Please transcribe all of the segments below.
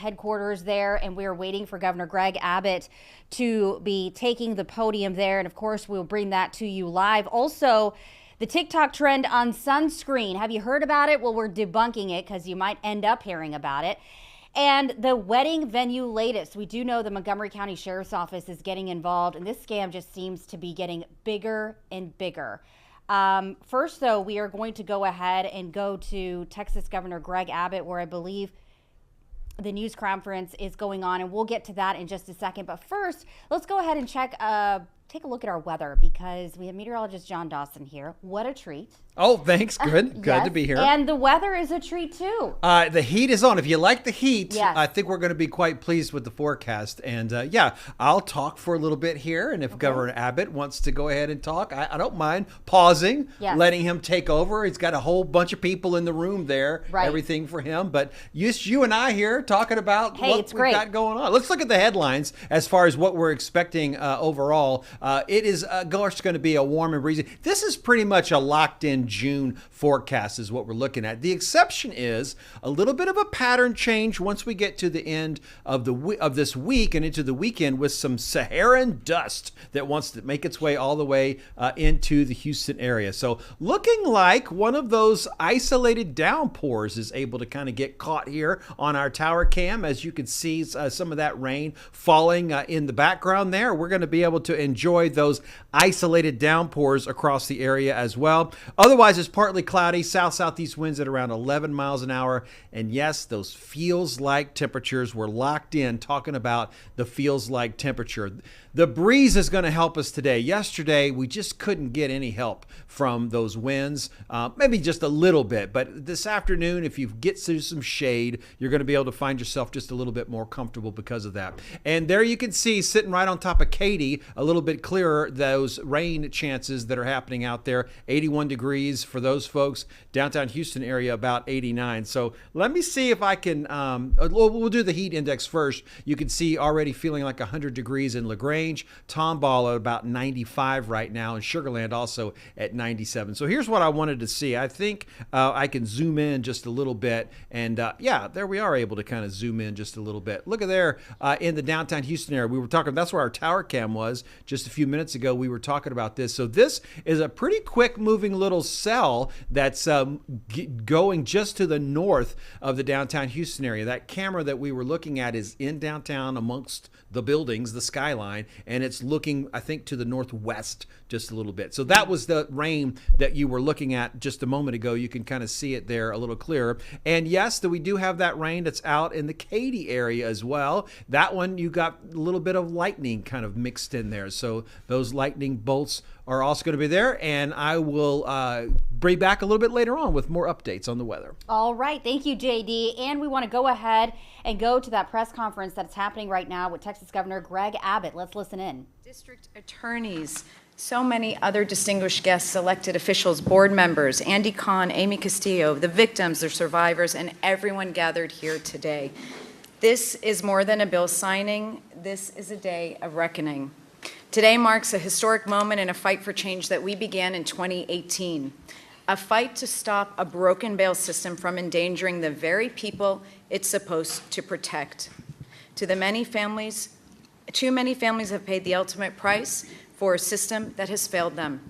headquarters there, and we're waiting for Governor Greg Abbott to be taking the podium there. And of course, we'll bring that to you live. Also, the TikTok trend on sunscreen. Have you heard about it? Well, we're debunking it because you might end up hearing about it. And the wedding venue latest. We do know the Montgomery County Sheriff's Office is getting involved, and this scam just seems to be getting bigger and bigger. First, though, we are going to go ahead and go to Texas Governor Greg Abbott, where I believe the news conference is going on, and we'll get to that in just a second. But first, let's go ahead and take a look at our weather, because we have meteorologist John Dawson here. What a treat. Oh, thanks. Good. Good to be here. And the weather is a treat, too. The heat is on. If you like the heat, yes. I think we're going to be quite pleased with the forecast. And yeah, I'll talk for a little bit here. And if Governor Abbott wants to go ahead and talk, I don't mind pausing, letting him take over. He's got a whole bunch of people in the room there, everything for him. But you and I here talking about what we've got going on. Let's look at the headlines as far as what we're expecting overall. It is going to be a warm and breezy. This is pretty much a locked-in June forecast is what we're looking at. The exception is a little bit of a pattern change once we get to the end of this week and into the weekend, with some Saharan dust that wants to make its way all the way into the Houston area. So looking like one of those isolated downpours is able to kind of get caught here on our tower cam. As you can see, some of that rain falling in the background there. We're going to be able to enjoy those isolated downpours across the area as well. Otherwise, it's partly cloudy, southeast winds at around 11 miles an hour. And yes, those feels like temperatures. We're locked in talking about the feels like temperature. The breeze is going to help us today. Yesterday, we just couldn't get any help from those winds, maybe just a little bit. But this afternoon, if you get to some shade, you're going to be able to find yourself just a little bit more comfortable because of that. And there you can see, sitting right on top of Katy, a little bit clearer, those rain chances that are happening out there. 81 degrees for those folks. Downtown Houston area, about 89. So let me see if I can, we'll do the heat index first. You can see already feeling like 100 degrees in LaGrange. Tomball at about 95 right now, and Sugar Land also at 97. So here's what I wanted to see. I think I can zoom in just a little bit, and yeah, there we are able to kind of zoom in just a little bit. Look at there in the downtown Houston area. We were talking, that's where our tower cam was just a few minutes ago. We were talking about this. So this is a pretty quick moving little cell that's going just to the north of the downtown Houston area. That camera that we were looking at is in downtown amongst the buildings, the skyline, and it's looking, I think, to the northwest just a little bit. So that was the rain that you were looking at just a moment ago. You can kind of see it there a little clearer. And yes, we do have that rain that's out in the Katy area as well. That one, you got a little bit of lightning kind of mixed in there. So those lightning bolts are also going to be there, and I will bring back a little bit later on with more updates on the weather. All right. Thank you, JD. And we want to go ahead and go to that press conference that's happening right now with Texas Governor Greg Abbott. Let's listen in. District attorneys, so many other distinguished guests, elected officials, board members, Andy Kahn, Amy Castillo, the victims, their survivors, and everyone gathered here today. This is more than a bill signing. This is a day of reckoning. Today marks a historic moment in a fight for change that we began in 2018, a fight to stop a broken bail system from endangering the very people it's supposed to protect. Too many families have paid the ultimate price for a system that has failed them.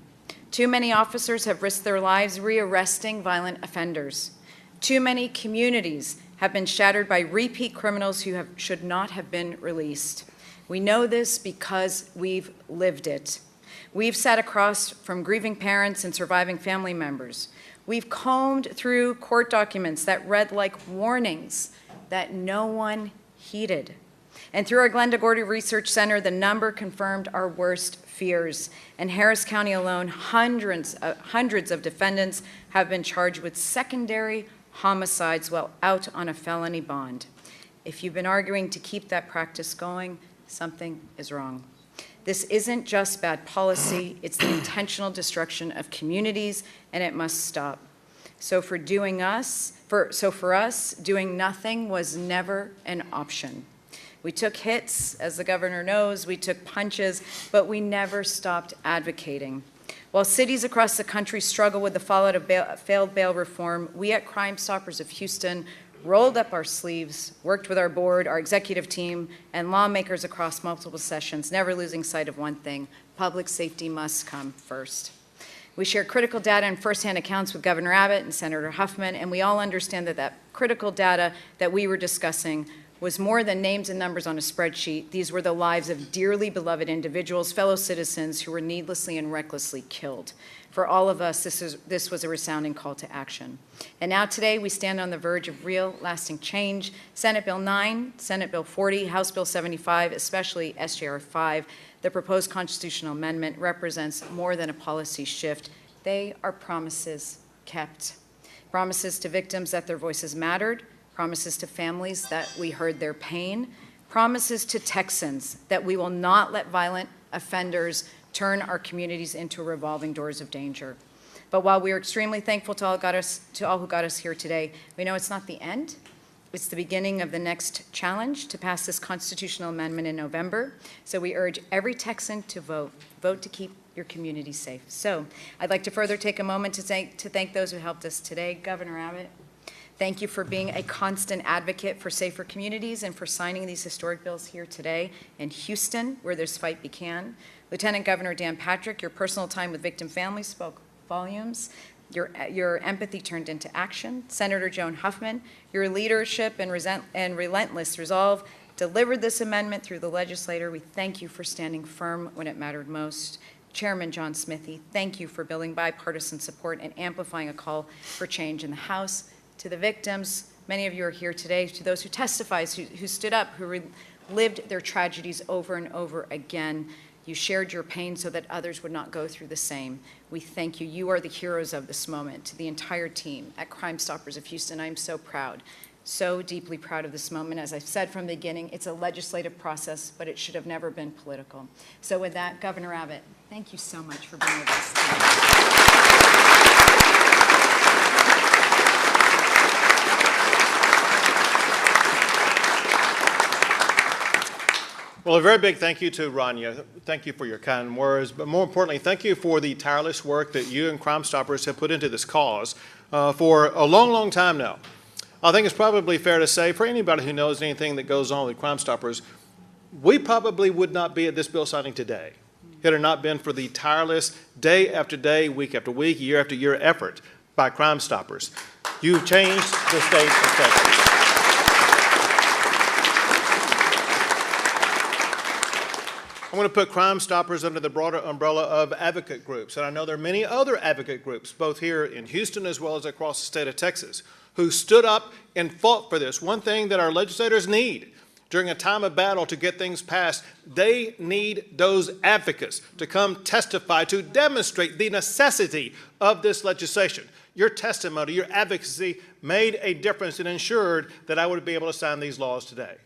Too many officers have risked their lives rearresting violent offenders. Too many communities have been shattered by repeat criminals who should not have been released. We know this because we've lived it. We've sat across from grieving parents and surviving family members. We've combed through court documents that read like warnings that no one heeded. And through our Glenda Gordy Research Center, the number confirmed our worst fears. In Harris County alone, hundreds of defendants have been charged with secondary homicides while out on a felony bond. If you've been arguing to keep that practice going, something is wrong. This isn't just bad policy, it's the intentional destruction of communities, and it must stop. So for us, doing nothing was never an option. We took hits, as the governor knows, we took punches, but we never stopped advocating. While cities across the country struggle with the fallout of failed bail reform, we at Crime Stoppers of Houston rolled up our sleeves, worked with our board, our executive team, and lawmakers across multiple sessions, never losing sight of one thing: public safety must come first. We share critical data and firsthand accounts with Governor Abbott and Senator Huffman, and we all understand that that critical data that we were discussing was more than names and numbers on a spreadsheet. These were the lives of dearly beloved individuals, fellow citizens who were needlessly and recklessly killed. For all of us, this was a resounding call to action. And now today, we stand on the verge of real, lasting change. Senate Bill 9, Senate Bill 40, House Bill 75, especially SJR 5, the proposed constitutional amendment represents more than a policy shift. They are promises kept. Promises to victims that their voices mattered, promises to families that we heard their pain, promises to Texans that we will not let violent offenders turn our communities into revolving doors of danger. But while we are extremely thankful to all who got us here today, we know it's not the end. It's the beginning of the next challenge to pass this constitutional amendment in November. So we urge every Texan to vote. Vote to keep your community safe. So I'd like to further take a moment to thank those who helped us today. Governor Abbott, thank you for being a constant advocate for safer communities and for signing these historic bills here today in Houston, where this fight began. Lieutenant Governor Dan Patrick, your personal time with victim families spoke volumes. Your empathy turned into action. Senator Joan Huffman, your leadership and relentless resolve delivered this amendment through the legislature. We thank you for standing firm when it mattered most. Chairman John Smithy, thank you for building bipartisan support and amplifying a call for change in the House. To the victims, many of you are here today, to those who testified, who stood up, who lived their tragedies over and over again. You shared your pain so that others would not go through the same. We thank you. You are the heroes of this moment. To the entire team at Crime Stoppers of Houston, I'm so proud, so deeply proud of this moment. As I've said from the beginning, it's a legislative process, but it should have never been political. So with that, Governor Abbott, thank you so much for being with us today. Well, a very big thank you to Rania. Thank you for your kind words, but more importantly, thank you for the tireless work that you and Crime Stoppers have put into this cause for a long, long time now. I think it's probably fair to say, for anybody who knows anything that goes on with Crime Stoppers, we probably would not be at this bill signing today had it not been for the tireless day after day, week after week, year after year effort by Crime Stoppers. You've changed the state of Texas. I'm going to put Crime Stoppers under the broader umbrella of advocate groups. And I know there are many other advocate groups, both here in Houston as well as across the state of Texas, who stood up and fought for this. One thing that our legislators need during a time of battle to get things passed, they need those advocates to come testify, to demonstrate the necessity of this legislation. Your testimony, your advocacy made a difference and ensured that I would be able to sign these laws today.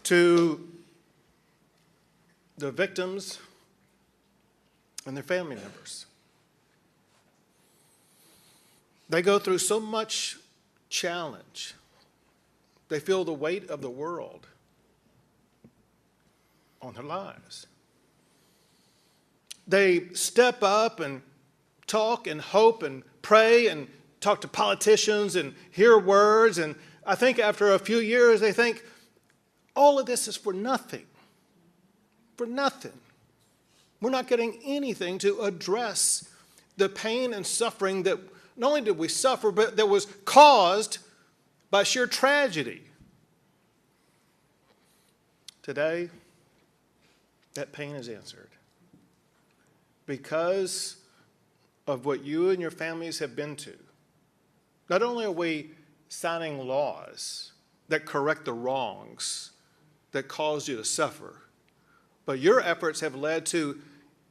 To the victims and their family members. They go through so much challenge. They feel the weight of the world on their lives. They step up and talk and hope and pray and talk to politicians and hear words. And I think after a few years, they think, all of this is for nothing. For nothing. We're not getting anything to address the pain and suffering that not only did we suffer, but that was caused by sheer tragedy. Today, that pain is answered. Because of what you and your families have been to, not only are we signing laws that correct the wrongs that caused you to suffer, but your efforts have led to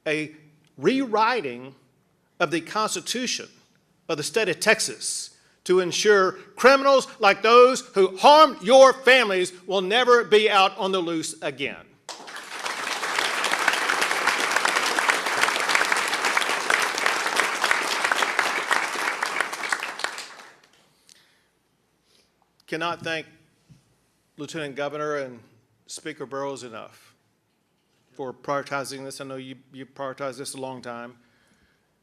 a rewriting of the Constitution of the state of Texas to ensure criminals like those who harmed your families will never be out on the loose again. Cannot thank Lieutenant Governor and Speaker Burrows enough for prioritizing this. I know you prioritized this a long time,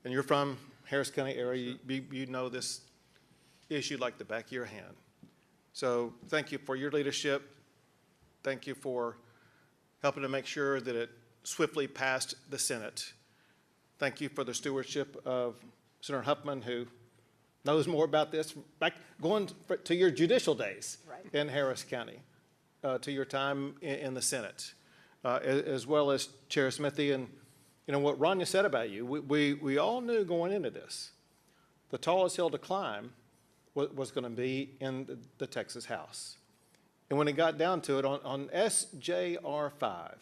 and you're from Harris County area. You know this issue like the back of your hand. So thank you for your leadership. Thank you for helping to make sure that it swiftly passed the Senate. Thank you for the stewardship of Senator Huffman, who knows more about this, back going to your judicial days in Harris County, to your time in the Senate, as well as Chair Smithy. And you know what Rania said about you, we all knew going into this, the tallest hill to climb was going to be in the Texas House. And when it got down to it, on SJR 5,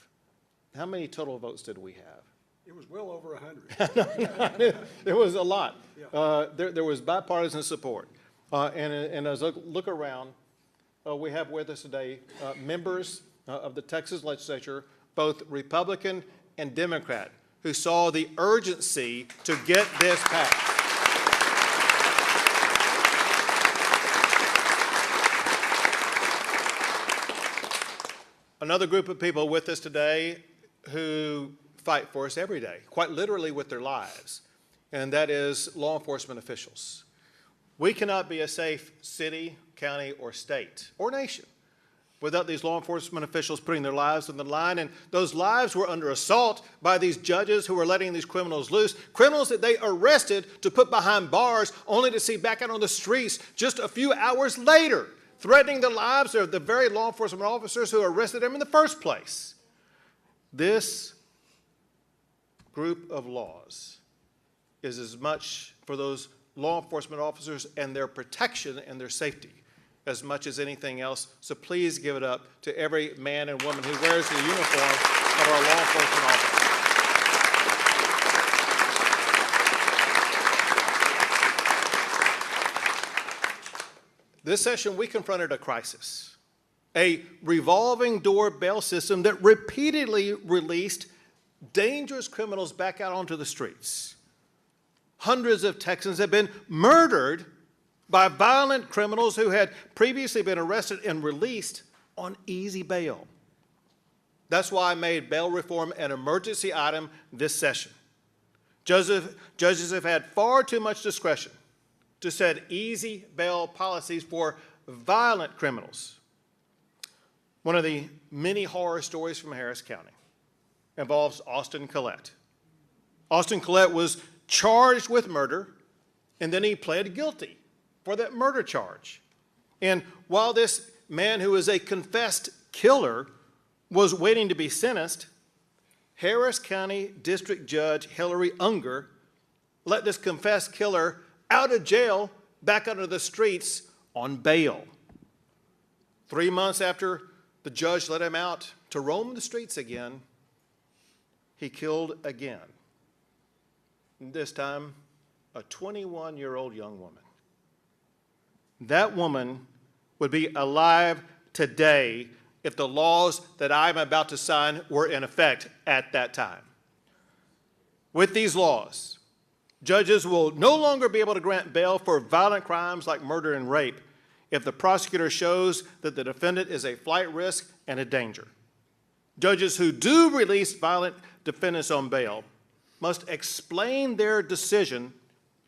how many total votes did we have? It was well over 100. There was a lot. Yeah. There was bipartisan support. And as I look around, we have with us today members of the Texas legislature, both Republican and Democrat, who saw the urgency to get this passed. Another group of people with us today who fight for us every day, quite literally with their lives, and that is law enforcement officials. We cannot be a safe city, county, or state, or nation without these law enforcement officials putting their lives on the line, and those lives were under assault by these judges who were letting these criminals loose, criminals that they arrested to put behind bars only to see back out on the streets just a few hours later, threatening the lives of the very law enforcement officers who arrested them in the first place. This group of laws is as much for those law enforcement officers and their protection and their safety as much as anything else. So please give it up to every man and woman who wears the uniform of our law enforcement officers. This session, we confronted a crisis, a revolving door bail system that repeatedly released dangerous criminals back out onto the streets. Hundreds of Texans have been murdered by violent criminals who had previously been arrested and released on easy bail. That's why I made bail reform an emergency item this session. Judges have had far too much discretion to set easy bail policies for violent criminals. One of the many horror stories from Harris County involves Austin Collette. Austin Collette was charged with murder, and then he pled guilty for that murder charge. And while this man who is a confessed killer was waiting to be sentenced, Harris County District Judge Hillary Unger let this confessed killer out of jail back onto the streets on bail. 3 months after the judge let him out to roam the streets again, he killed again. This time, a 21-year-old young woman. That woman would be alive today if the laws that I'm about to sign were in effect at that time. With these laws, judges will no longer be able to grant bail for violent crimes like murder and rape if the prosecutor shows that the defendant is a flight risk and a danger. Judges who do release violent defendants on bail must explain their decision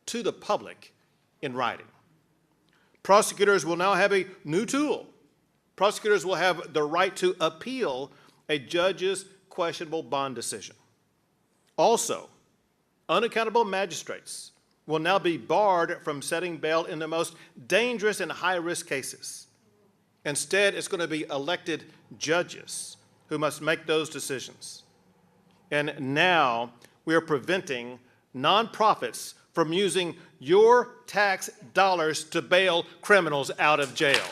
to the public in writing. Prosecutors will now have a new tool. Prosecutors will have the right to appeal a judge's questionable bond decision. Also, unaccountable magistrates will now be barred from setting bail in the most dangerous and high-risk cases. Instead, it's going to be elected judges who must make those decisions. And now we are preventing nonprofits from using your tax dollars to bail criminals out of jail.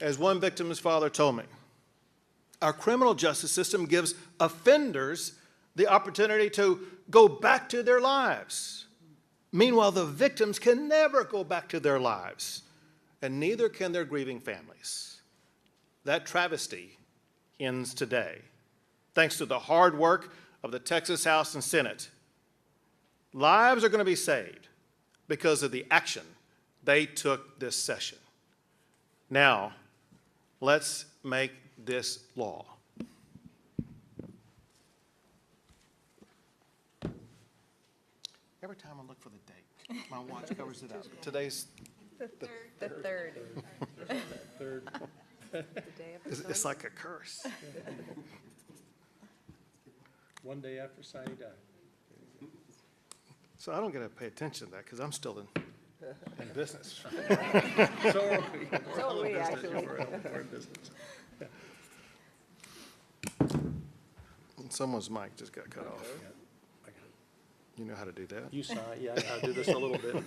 As one victim's father told me, our criminal justice system gives offenders the opportunity to go back to their lives. Meanwhile, the victims can never go back to their lives, and neither can their grieving families. That travesty ends today, thanks to the hard work of the Texas House and Senate. Lives are going to be saved because of the action They took this session. Now, let's make this law. Every time I look for the date, my watch covers it up. Today's The third. Third. it's like a curse. One day after Sonny died. So I don't get to pay attention to that because I'm still in business. So are we. So are we, actually. We're in business. And someone's mic just got cut off. I got it. You know how to do that? You saw it, yeah, I do this a little bit.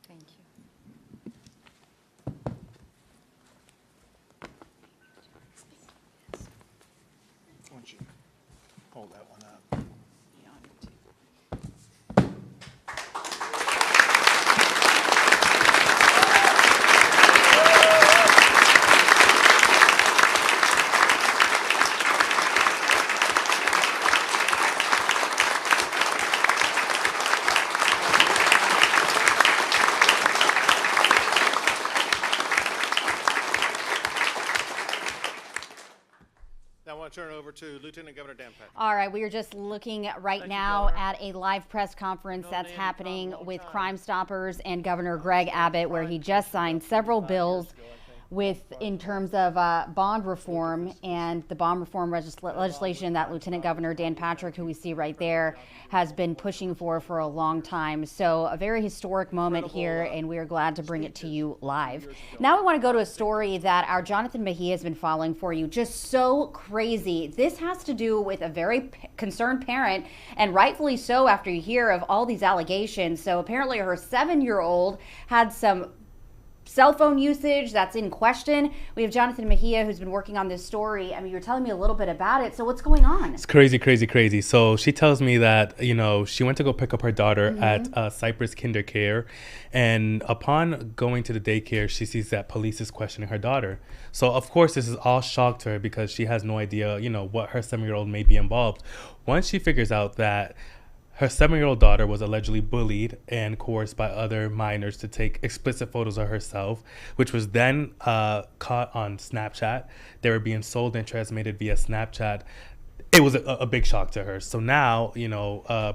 Thank you. Why don't you hold that one up? Now I want to turn it over to Lieutenant Governor Dan Patrick. All right, we are just looking right now at a live press conference that's happening with Crime Stoppers and Governor Greg Abbott, where he just signed several bills in terms of bond reform and the bond reform legislation that Lieutenant Governor Dan Patrick, who we see right there, has been pushing for a long time. So a very historic moment here, and we are glad to bring it to you live. Now we want to go to a story that our Jonathan Mejia has been following for you. Just so crazy. This has to do with a very concerned parent, and rightfully so after you hear of all these allegations. So apparently her 7-year-old had some cell phone usage that's in question. We have Jonathan Mejia, who's been working on this story. I mean, you're telling me a little bit about it. So what's going on? It's crazy, crazy, crazy. So she tells me that, she went to go pick up her daughter at Cypress Kinder Care. And upon going to the daycare, she sees that police is questioning her daughter. So, of course, this is all shock to her because she has no idea, what her 7-year-old may be involved. Once she figures out that her 7-year-old daughter was allegedly bullied and coerced by other minors to take explicit photos of herself, which was then caught on Snapchat. They were being sold and transmitted via Snapchat. It was a big shock to her. So now,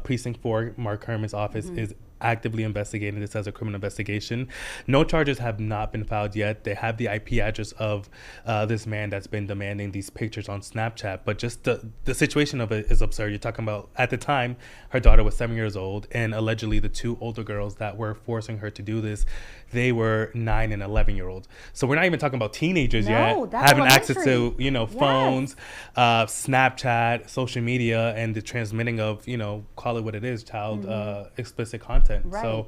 Precinct 4, Mark Herman's office is actively investigating this as a criminal investigation. No charges have not been filed yet. They have the IP address of this man that's been demanding these pictures on Snapchat, but just the situation of it is absurd. You're talking about, at the time, her daughter was 7 years old, and allegedly the two older girls that were forcing her to do this, they were 9 and 11-year-olds. So we're not even talking about teenagers yet, having access to, phones, Snapchat, social media, and the transmitting of, call it what it is, child explicit content. Right. So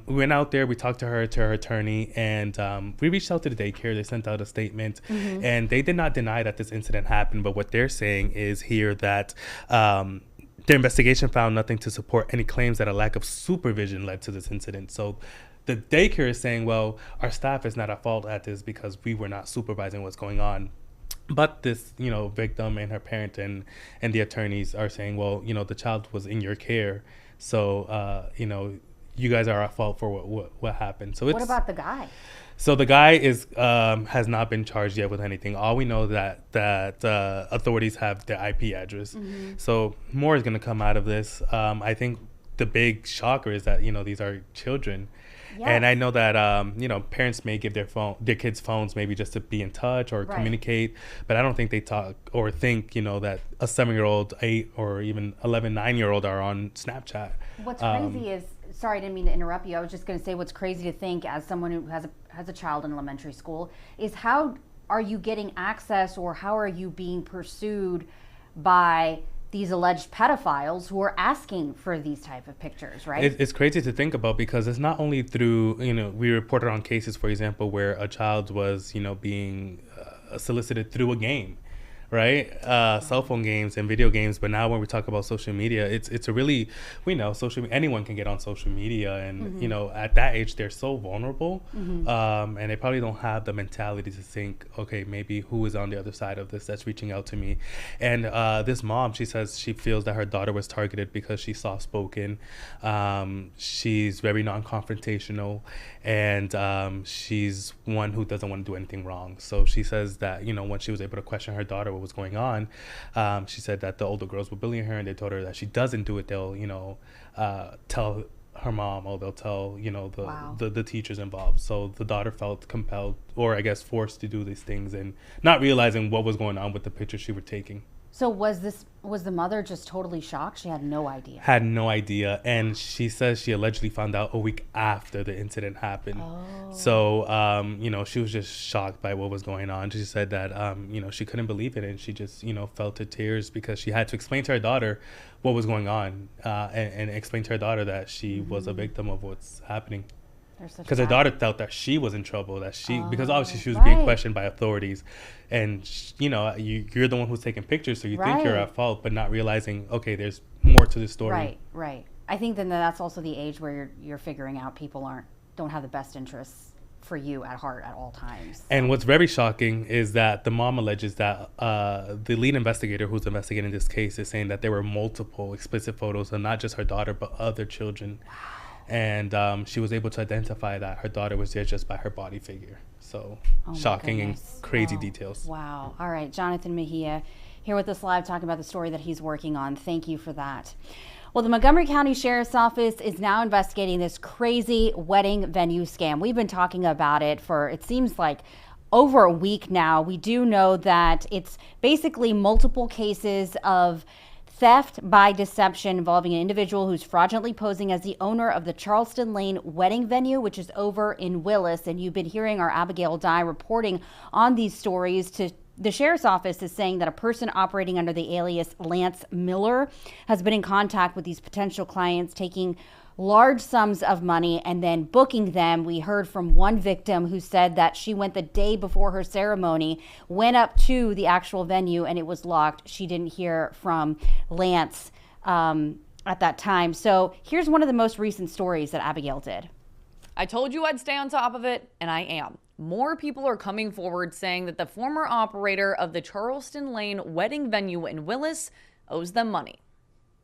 we went out there, we talked to her attorney, and we reached out to the daycare. They sent out a statement, and they did not deny that this incident happened. But what they're saying is here that their investigation found nothing to support any claims that a lack of supervision led to this incident. So the daycare is saying, well, our staff is not at fault at this because we were not supervising what's going on. But this, victim and her parent and the attorneys are saying, well, the child was in your care. So, you guys are at fault for what happened. So what about the guy? So the guy is has not been charged yet with anything. All we know that authorities have the IP address. So more is going to come out of this. I think the big shocker is that these are children. Yes. And I know that parents may give their kids phones maybe just to be in touch or communicate, but I don't think they talk or think that a 7-year-old, 8 or even 11, 9-year-old are on Snapchat. What's crazy is, sorry, I didn't mean to interrupt you. I was just going to say what's crazy to think as someone who has a child in elementary school is how are you getting access or how are you being pursued by these alleged pedophiles who are asking for these type of pictures, right? It's crazy to think about because it's not only through, we reported on cases, for example, where a child was, being solicited through a game, right? Cell phone games and video games. But now when we talk about social media, it's a really, we know anyone can get on social media and, at that age, they're so vulnerable. And they probably don't have the mentality to think, okay, maybe who is on the other side of this that's reaching out to me. And this mom, she says she feels that her daughter was targeted because she's soft-spoken. She's very non-confrontational and she's one who doesn't want to do anything wrong. So she says that, when she was able to question her daughter what was going on, she said that the older girls were bullying her and they told her that she doesn't do it, they'll tell her mom or they'll tell the teachers involved. So the daughter felt compelled or I guess forced to do these things and not realizing what was going on with the pictures she was taking. So was the mother just totally shocked? She had no idea. Had no idea. And she says she allegedly found out a week after the incident happened. Oh. So, she was just shocked by what was going on. She said that, she couldn't believe it. And she just, fell to tears because she had to explain to her daughter what was going on and explain to her daughter that she was a victim of what's happening. Because her daughter felt that she was in trouble, because obviously she was being questioned by authorities, and you're the one who's taking pictures, so you think you're at fault, but not realizing, okay, there's more to the story. Right. I think then that's also the age where you're figuring out people don't have the best interests for you at heart at all times. And what's very shocking is that the mom alleges that the lead investigator who's investigating this case is saying that there were multiple explicit photos of not just her daughter but other children. Wow. And she was able to identify that her daughter was there just by her body figure. So shocking and crazy details. Wow. All right. Jonathan Mejia here with us live talking about the story that he's working on. Thank you for that. Well, the Montgomery County Sheriff's Office is now investigating this crazy wedding venue scam. We've been talking about it for, it seems like, over a week now. We do know that it's basically multiple cases of theft by deception involving an individual who's fraudulently posing as the owner of the Charleston Lane wedding venue, which is over in Willis. And you've been hearing our Abigail Dye reporting on these stories. The sheriff's office is saying that a person operating under the alias Lance Miller has been in contact with these potential clients, taking large sums of money and then booking them. We heard from one victim who said that she went the day before her ceremony, went up to the actual venue, and it was locked. She didn't hear from Lance at that time. So here's one of the most recent stories that Abigail did. I told you I'd stay on top of it, and I am. More people are coming forward saying that the former operator of the Charleston Lane wedding venue in Willis owes them money.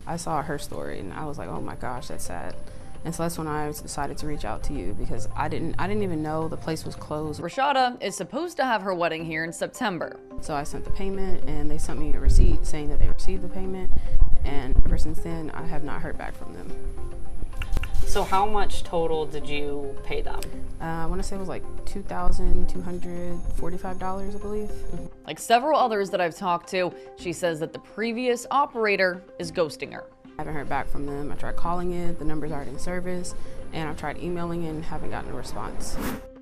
I saw her story and I was like, oh my gosh, that's sad. And so that's when I decided to reach out to you because I didn't even know the place was closed. Rashada is supposed to have her wedding here in September. So I sent the payment and they sent me a receipt saying that they received the payment. And ever since then, I have not heard back from them. So how much total did you pay them? I want to say it was like $2,245, I believe. Like several others that I've talked to, she says that the previous operator is ghosting her. I haven't heard back from them. I tried calling it, the numbers aren't in service, and I've tried emailing and haven't gotten a response.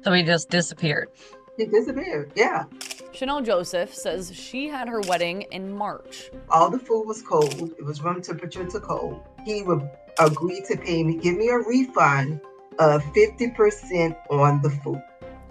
So he just disappeared? He disappeared, yeah. Chanel Joseph says she had her wedding in March. All the food was cold. It was room temperature to cold. He would agree to pay me, give me a refund of 50% on the food.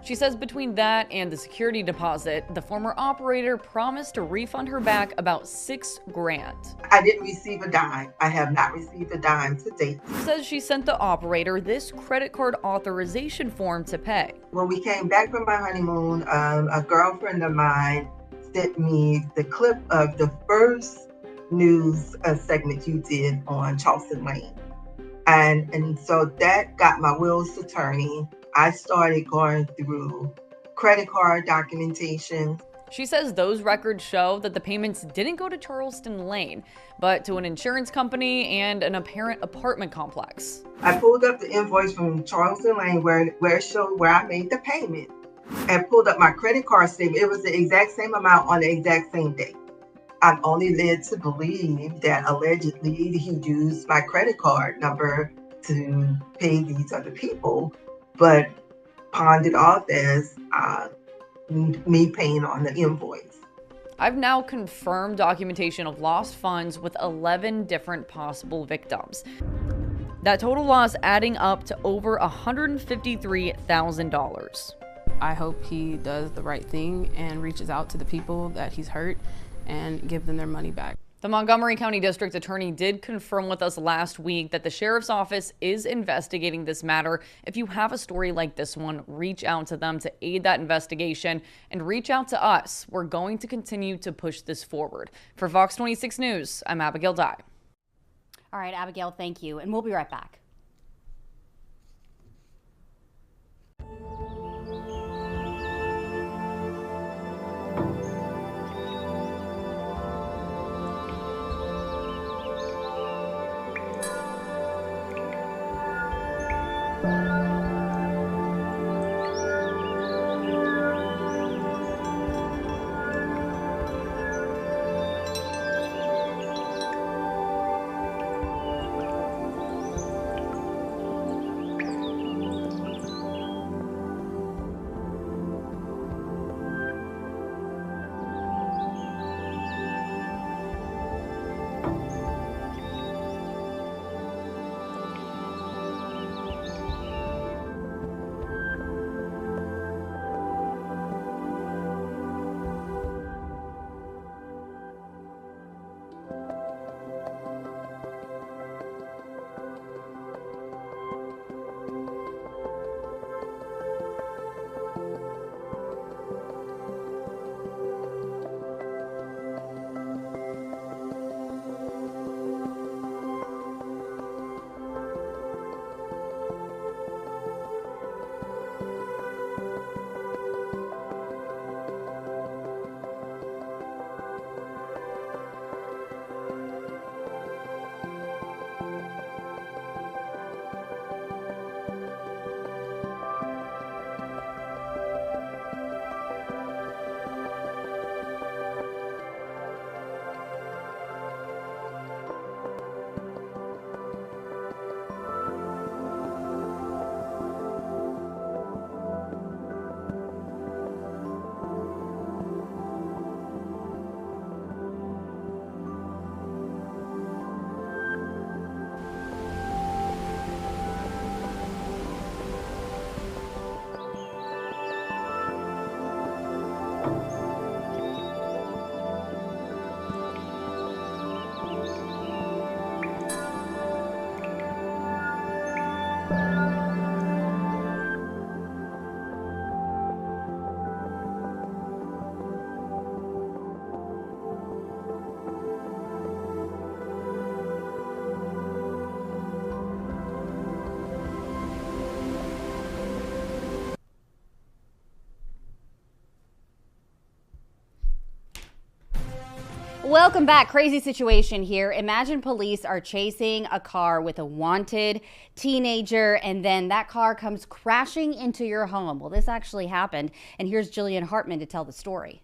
She says between that and the security deposit, the former operator promised to refund her back about $6,000. I didn't receive a dime. I have not received a dime to date. Says she sent the operator this credit card authorization form to pay. When we came back from my honeymoon, a girlfriend of mine sent me the clip of the first news segment you did on Charleston Lane. And so that got my wheels to turning. I started going through credit card documentation. She says those records show that the payments didn't go to Charleston Lane, but to an insurance company and an apparent apartment complex. I pulled up the invoice from Charleston Lane where it showed where I made the payment, and pulled up my credit card statement. It was the exact same amount on the exact same day. I'm only led to believe that allegedly he used my credit card number to pay these other people, but pawned it off as me paying on the invoice. I've now confirmed documentation of lost funds with 11 different possible victims. That total loss adding up to over $153,000. I hope he does the right thing and reaches out to the people that he's hurt and give them their money back. The Montgomery County District Attorney did confirm with us last week that the Sheriff's Office is investigating this matter. If you have a story like this one, reach out to them to aid that investigation and reach out to us. We're going to continue to push this forward. For Fox 26 News, I'm Abigail Dye. All right, Abigail, thank you. And we'll be right back. Welcome back. Crazy situation here. Imagine police are chasing a car with a wanted teenager, and then that car comes crashing into your home. Well, this actually happened, and here's Jillian Hartman to tell the story.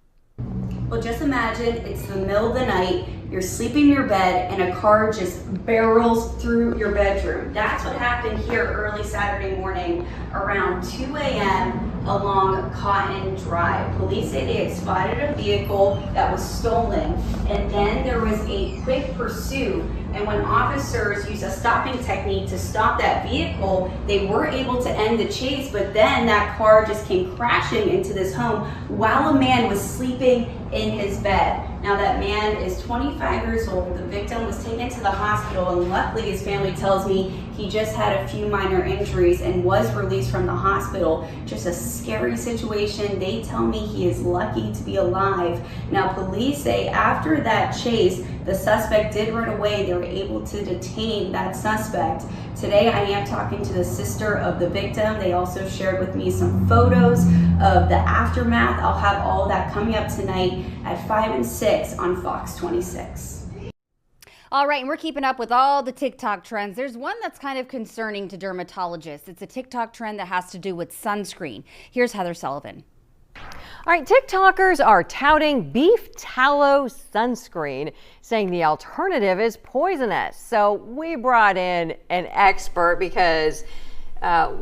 Well, just imagine it's the middle of the night, you're sleeping in your bed, and a car just barrels through your bedroom. That's what happened here early Saturday morning around 2 a.m. along Cotton Drive. Police say they had spotted a vehicle that was stolen, and then there was a quick pursuit. And when officers used a stopping technique to stop that vehicle, they were able to end the chase, but then that car just came crashing into this home while a man was sleeping in his bed. Now that man is 25 years old. The victim was taken to the hospital, and luckily his family tells me He just had a few minor injuries and was released from the hospital. Just a scary situation. They tell me he is lucky to be alive. Now, police say after that chase, the suspect did run away. They were able to detain that suspect. Today, I am talking to the sister of the victim. They also shared with me some photos of the aftermath. I'll have all that coming up tonight at 5 and 6 on Fox 26. All right, and we're keeping up with all the TikTok trends. There's one that's kind of concerning to dermatologists. It's a TikTok trend that has to do with sunscreen. Here's Heather Sullivan. All right, TikTokers are touting beef tallow sunscreen, saying the alternative is poisonous. So we brought in an expert because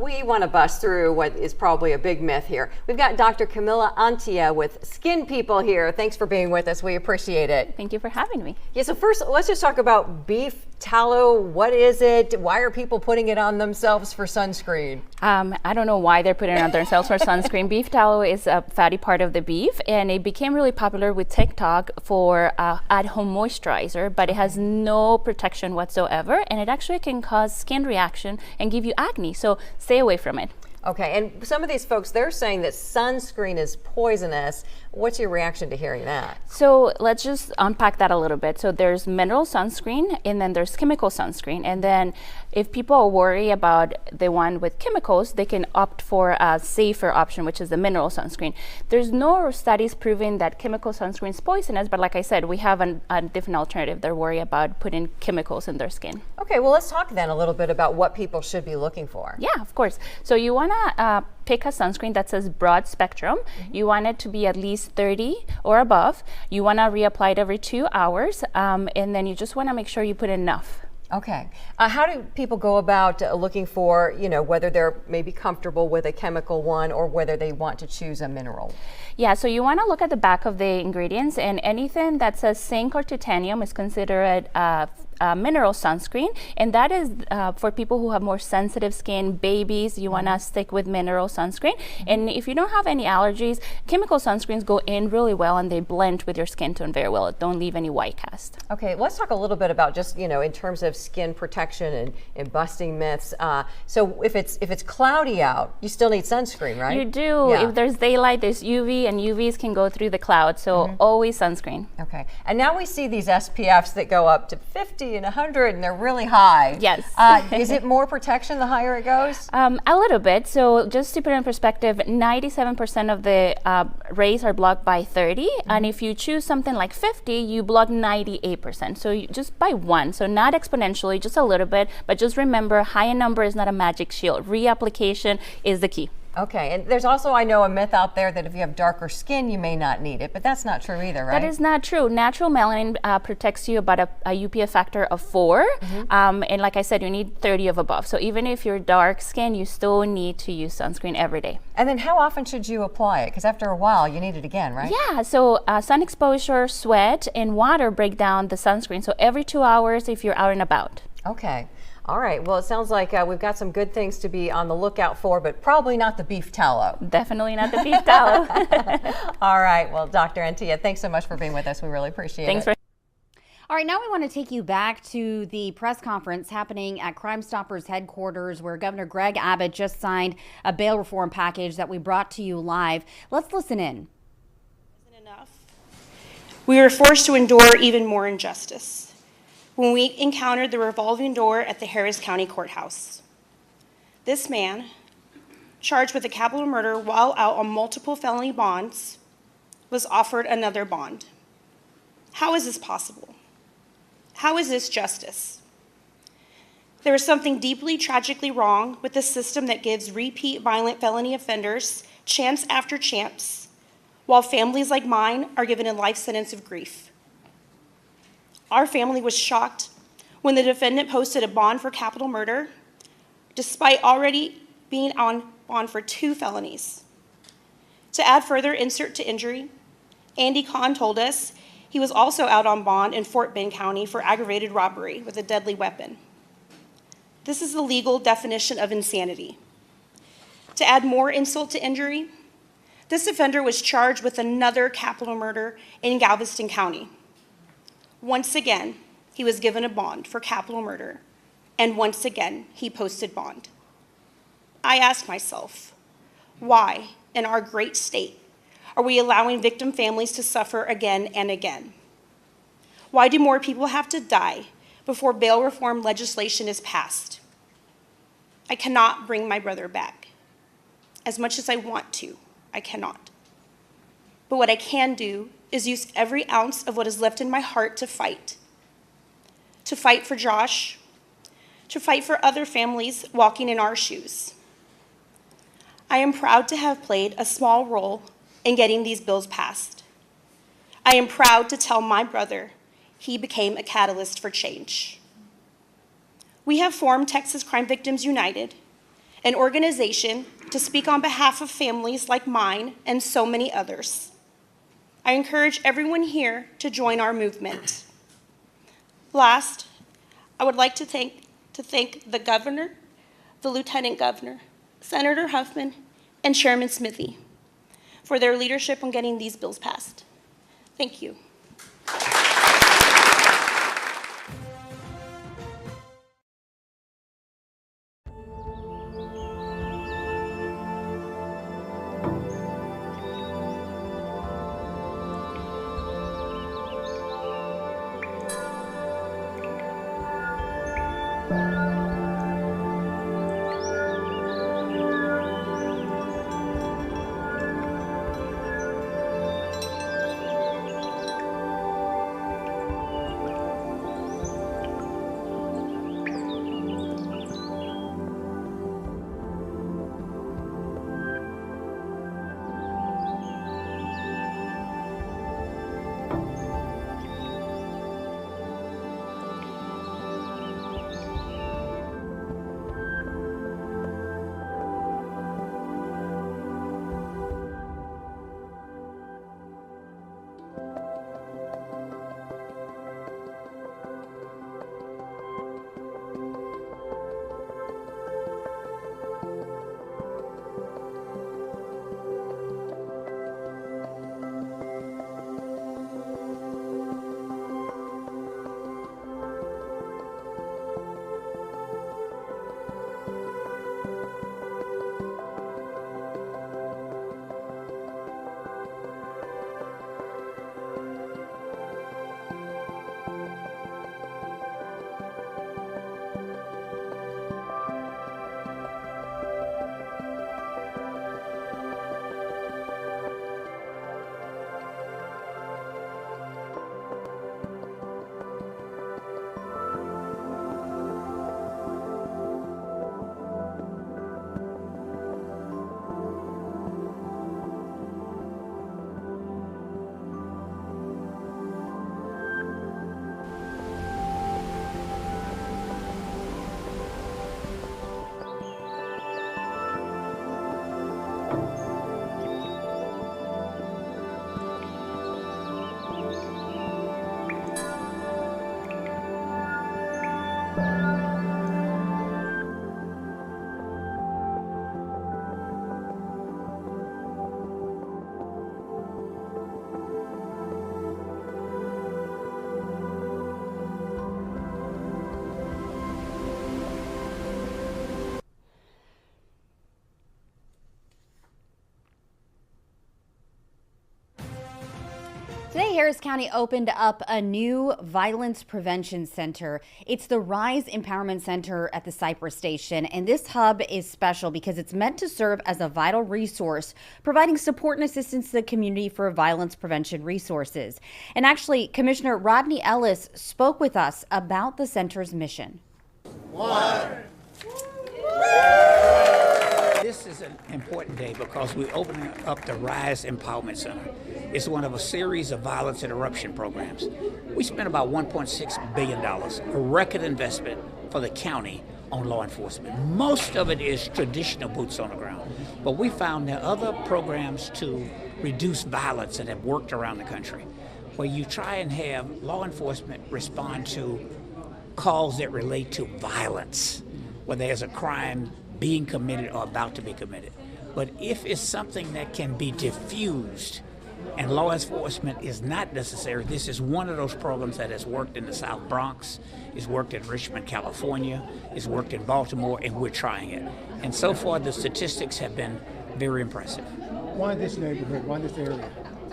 we want to bust through what is probably a big myth here. We've got Dr. Camilla Antia with Skin People here. Thanks for being with us. We appreciate it. Thank you for having me. Yeah, so first, let's just talk about beef tallow. What is it? Why are people putting it on themselves for sunscreen? I don't know why they're putting it on themselves for sunscreen. Beef tallow is a fatty part of the beef, and it became really popular with TikTok for at-home moisturizer, but it has no protection whatsoever, and it actually can cause skin reaction and give you acne, so stay away from it. Okay, and some of these folks, they're saying that sunscreen is poisonous. What's your reaction to hearing that? So let's just unpack that a little bit. So there's mineral sunscreen, and then there's chemical sunscreen. And then if people worry about the one with chemicals, they can opt for a safer option, which is the mineral sunscreen. There's no studies proving that chemical sunscreen is poisonous, but like I said, we have a different alternative. They're worried about putting chemicals in their skin. Okay, well, let's talk then a little bit about what people should be looking for. Yeah, of course. So you want to pick a sunscreen that says broad spectrum. You want it to be at least 30 or above. You want to reapply it every 2 hours, and then you just want to make sure you put enough. Okay. How do people go about looking for, whether they're maybe comfortable with a chemical one or whether they want to choose a mineral? Yeah, so you want to look at the back of the ingredients, and anything that says zinc or titanium is considered a mineral sunscreen, and that is for people who have more sensitive skin, babies. You want to stick with mineral sunscreen. And if you don't have any allergies, chemical sunscreens go in really well and they blend with your skin tone very well. Don't leave any white cast. Okay, let's talk a little bit about just, in terms of skin protection and busting myths. So if it's cloudy out, you still need sunscreen, right? You do. Yeah. If there's daylight, there's UV, and UVs can go through the clouds, so always sunscreen. Okay, and now we see these SPFs that go up to 50 and 100, and they're really high. Yes. Is it more protection the higher it goes? A little bit. So just to put it in perspective, 97% of the rays are blocked by 30, and if you choose something like 50, you block 98%. So you just by 1, so not exponentially, just a little bit, but just remember, higher number is not a magic shield. Reapplication is the key. Okay, and there's also, I know, a myth out there that if you have darker skin, you may not need it, but that's not true either, right? That is not true. Natural melanin protects you about a UPF factor of 4, and like I said, you need 30 of above. So even if you're dark skin, you still need to use sunscreen every day. And then how often should you apply it? Because after a while, you need it again, right? Yeah, so sun exposure, sweat, and water break down the sunscreen. So every 2 hours if you're out and about. Okay. All right. Well, it sounds like we've got some good things to be on the lookout for, but probably not the beef tallow. Definitely not the beef tallow. All right. Well, Dr. Antia, thanks so much for being with us. We really appreciate it. All right, now we want to take you back to the press conference happening at Crime Stoppers headquarters where Governor Greg Abbott just signed a bail reform package that we brought to you live. Let's listen in. Isn't enough. We were forced to endure even more injustice when we encountered the revolving door at the Harris County Courthouse. This man, charged with a capital murder while out on multiple felony bonds, was offered another bond. How is this possible? How is this justice? There is something deeply tragically wrong with the system that gives repeat violent felony offenders chance after chance, while families like mine are given a life sentence of grief. Our family was shocked when the defendant posted a bond for capital murder, despite already being on bond for 2 felonies. To add further insult to injury, Andy Kahn told us he was also out on bond in Fort Bend County for aggravated robbery with a deadly weapon. This is the legal definition of insanity. To add more insult to injury, this offender was charged with another capital murder in Galveston County. Once again, he was given a bond for capital murder, and once again, he posted bond. I ask myself, why, in our great state, are we allowing victim families to suffer again and again? Why do more people have to die before bail reform legislation is passed? I cannot bring my brother back. As much as I want to, I cannot. But what I can do is use every ounce of what is left in my heart to fight. To fight for Josh, to fight for other families walking in our shoes. I am proud to have played a small role in getting these bills passed. I am proud to tell my brother he became a catalyst for change. We have formed Texas Crime Victims United, an organization to speak on behalf of families like mine and so many others. I encourage everyone here to join our movement. Last, I would like to thank the governor, the lieutenant governor, Senator Huffman, and Chairman Smithy for their leadership on getting these bills passed. Thank you. Today, Harris County opened up a new violence prevention center. It's the Rise Empowerment Center at the Cypress Station, and this hub is special because it's meant to serve as a vital resource, providing support and assistance to the community for violence prevention resources. And actually, Commissioner Rodney Ellis spoke with us about the center's mission. This is an important day because we're opening up the Rise Empowerment Center. It's one of a series of violence interruption programs. We spent about $1.6 billion, a record investment for the county on law enforcement. Most of it is traditional boots on the ground, but we found there are other programs to reduce violence that have worked around the country, where you try and have law enforcement respond to calls that relate to violence, where there's a crime being committed or about to be committed. But if it's something that can be diffused and law enforcement is not necessary. This is one of those programs that has worked in the South Bronx, has worked in Richmond, California, has worked in Baltimore, and we're trying it. And so far, the statistics have been very impressive. Why this neighborhood? Why this area?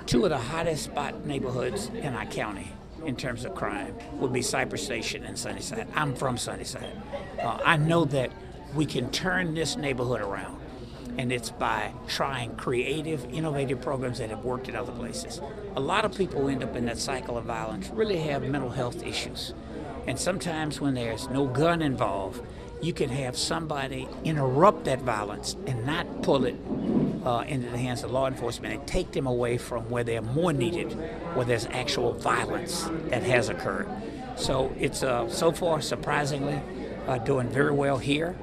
Two of the hottest spot neighborhoods in our county in terms of crime would be Cypress Station and Sunnyside. I'm from Sunnyside. I know that we can turn this neighborhood around, and it's by trying creative, innovative programs that have worked in other places. A lot of people who end up in that cycle of violence really have mental health issues. And sometimes when there's no gun involved, you can have somebody interrupt that violence and not pull it into the hands of law enforcement and take them away from where they're more needed, where there's actual violence that has occurred. So it's so far surprisingly doing very well here,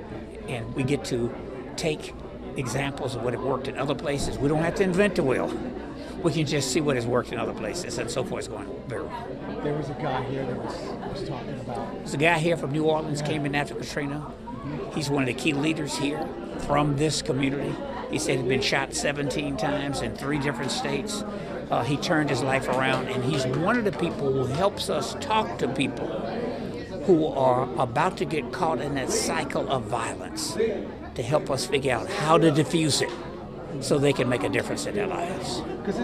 and we get to take examples of what have worked in other places. We don't have to invent the wheel. We can just see what has worked in other places, and so far it's going very well. There was a guy here that was talking about. There's a guy here from New Orleans, came in after Katrina. He's one of the key leaders here from this community. He said he'd been shot 17 times in 3 different states. He turned his life around, and he's one of the people who helps us talk to people who are about to get caught in that cycle of violence to help us figure out how to diffuse it so they can make a difference in their lives. Because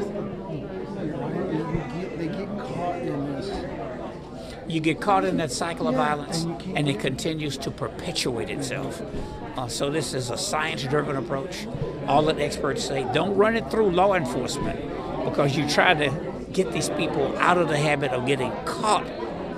they get caught in this. You get caught in that cycle of violence, and it continues to perpetuate itself. So this is a science-driven approach. All the experts say, don't run it through law enforcement, because you try to get these people out of the habit of getting caught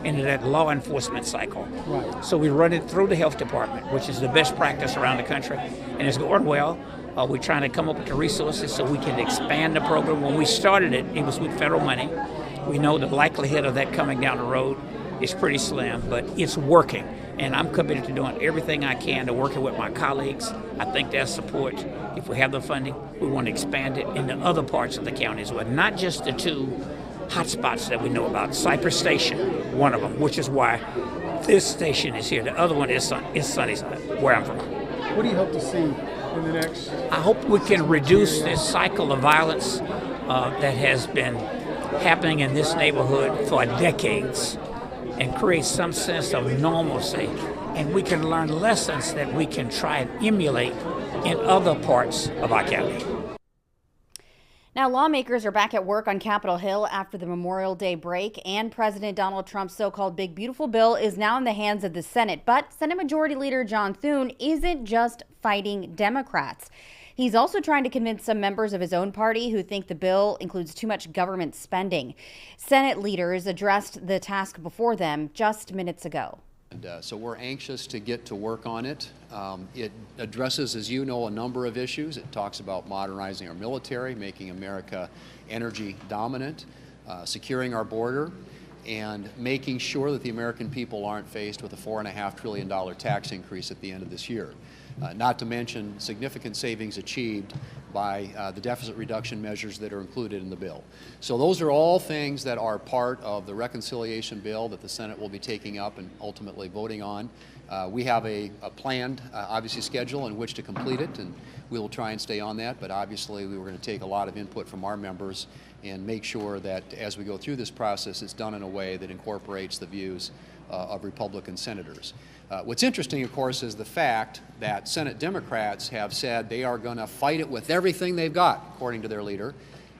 into that law enforcement cycle. Right. So we run it through the health department, which is the best practice around the country, and it's going well. We're trying to come up with the resources so we can expand the program. When we started it, it was with federal money. We know the likelihood of that coming down the road is pretty slim, but it's working. And I'm committed to doing everything I can to working with my colleagues. I think their support, if we have the funding, we want to expand it into other parts of the county as well, not just the 2 hotspots that we know about. Cypress Station, one of them, which is why this station is here. The other one is Sunnyside, where I'm from. What do you hope to see in the next? I hope we can reduce this cycle of violence that has been happening in this neighborhood for decades and create some sense of normalcy. And we can learn lessons that we can try and emulate in other parts of our county. Now, lawmakers are back at work on Capitol Hill after the Memorial Day break, and President Donald Trump's so-called Big Beautiful Bill is now in the hands of the Senate. But Senate Majority Leader John Thune isn't just fighting Democrats. He's also trying to convince some members of his own party who think the bill includes too much government spending. Senate leaders addressed the task before them just minutes ago. And so we're anxious to get to work on it. It addresses, as you know, a number of issues. It talks about modernizing our military, making America energy dominant, securing our border, and making sure that the American people aren't faced with a $4.5 trillion tax increase at the end of this year. Not to mention significant savings achieved by the deficit reduction measures that are included in the bill. So those are all things that are part of the reconciliation bill that the Senate will be taking up and ultimately voting on. We have a planned, obviously, schedule in which to complete it, and we will try and stay on that, but obviously we were going to take a lot of input from our members and make sure that as we go through this process, it's done in a way that incorporates the views of Republican senators. What's interesting, of course, is the fact that Senate Democrats have said they are going to fight it with everything they've got, according to their leader.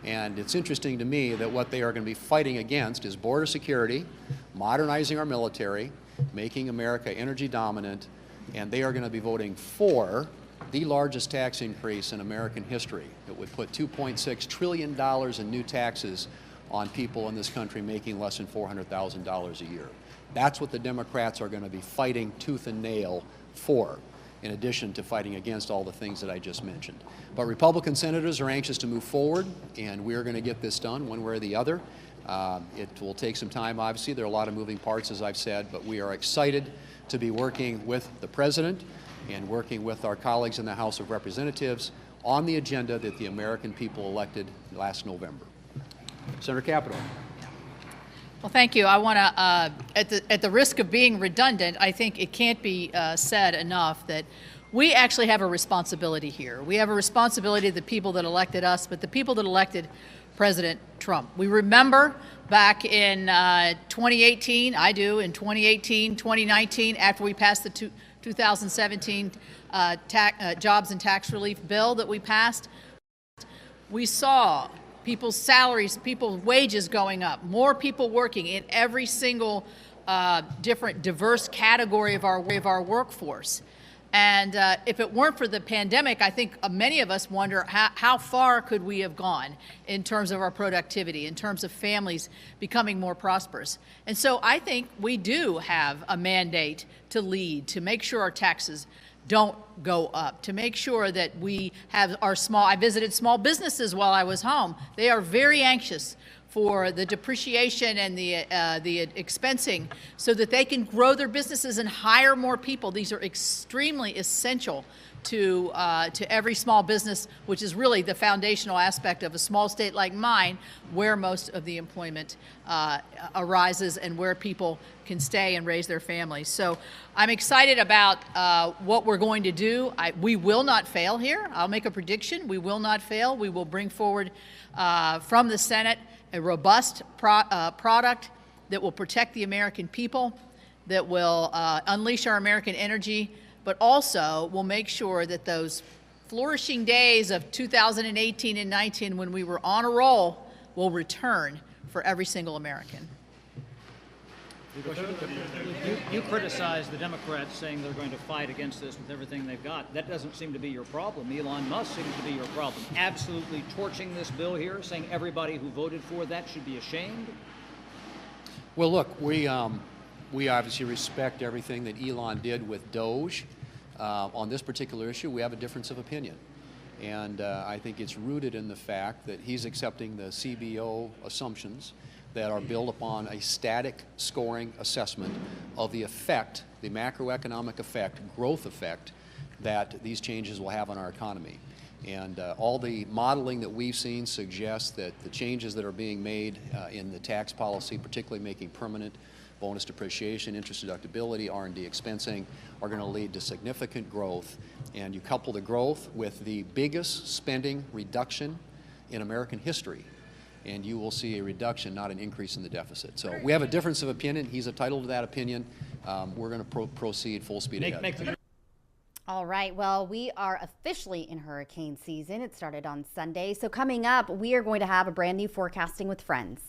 And it's interesting to me that what they are going to be fighting against is border security, modernizing our military, making America energy dominant, and they are going to be voting for the largest tax increase in American history. It would put $2.6 trillion in new taxes on people in this country making less than $400,000 a year. That's what the Democrats are going to be fighting tooth and nail for, in addition to fighting against all the things that I just mentioned. But Republican senators are anxious to move forward, and we're going to get this done one way or the other. It will take some time, obviously. There are a lot of moving parts, as I've said, but we are excited to be working with the President and working with our colleagues in the House of Representatives on the agenda that the American people elected last November. Senator Capito. Well, thank you. I want to, at the risk of being redundant, I think it can't be said enough that we actually have a responsibility here. We have a responsibility to the people that elected us, but the people that elected President Trump. We remember back in 2018, I do, in 2018, 2019, after we passed the 2017 jobs and tax relief bill that we passed, we saw people's salaries, people's wages going up, more people working in every single different diverse category of our workforce. And if it weren't for the pandemic, I think many of us wonder how far could we have gone in terms of our productivity, in terms of families becoming more prosperous. And so I think we do have a mandate to lead, to make sure our taxes don't go up, to make sure that we have our I visited small businesses while I was home. They are very anxious for the depreciation and the expensing so that they can grow their businesses and hire more people. These are extremely essential to every small business, which is really the foundational aspect of a small state like mine, where most of the employment arises and where people can stay and raise their families. So I'm excited about what we're going to do. We will not fail here. I'll make a prediction. We will not fail. We will bring forward from the Senate a robust product that will protect the American people, that will unleash our American energy, but also will make sure that those flourishing days of 2018 and 19, when we were on a roll, will return for every single American. You criticize the Democrats saying they're going to fight against this with everything they've got. That doesn't seem to be your problem. Elon Musk seems to be your problem. Absolutely torching this bill here, saying everybody who voted for that should be ashamed. Well, look, we obviously respect everything that Elon did with Doge. On this particular issue, we have a difference of opinion. And I think it's rooted in the fact that he's accepting the CBO assumptions that are built upon a static scoring assessment of the effect, the macroeconomic effect, growth effect, that these changes will have on our economy. And all the modeling that we've seen suggests that the changes that are being made in the tax policy, particularly making permanent bonus depreciation, interest deductibility, R&D expensing, are going to lead to significant growth. And you couple the growth with the biggest spending reduction in American history, and you will see a reduction, not an increase in the deficit. So we have a difference of opinion. He's entitled to that opinion. We're going to proceed full speed ahead. All right, well, we are officially in hurricane season. It started on Sunday. So coming up, we are going to have a brand new Forecasting with Friends.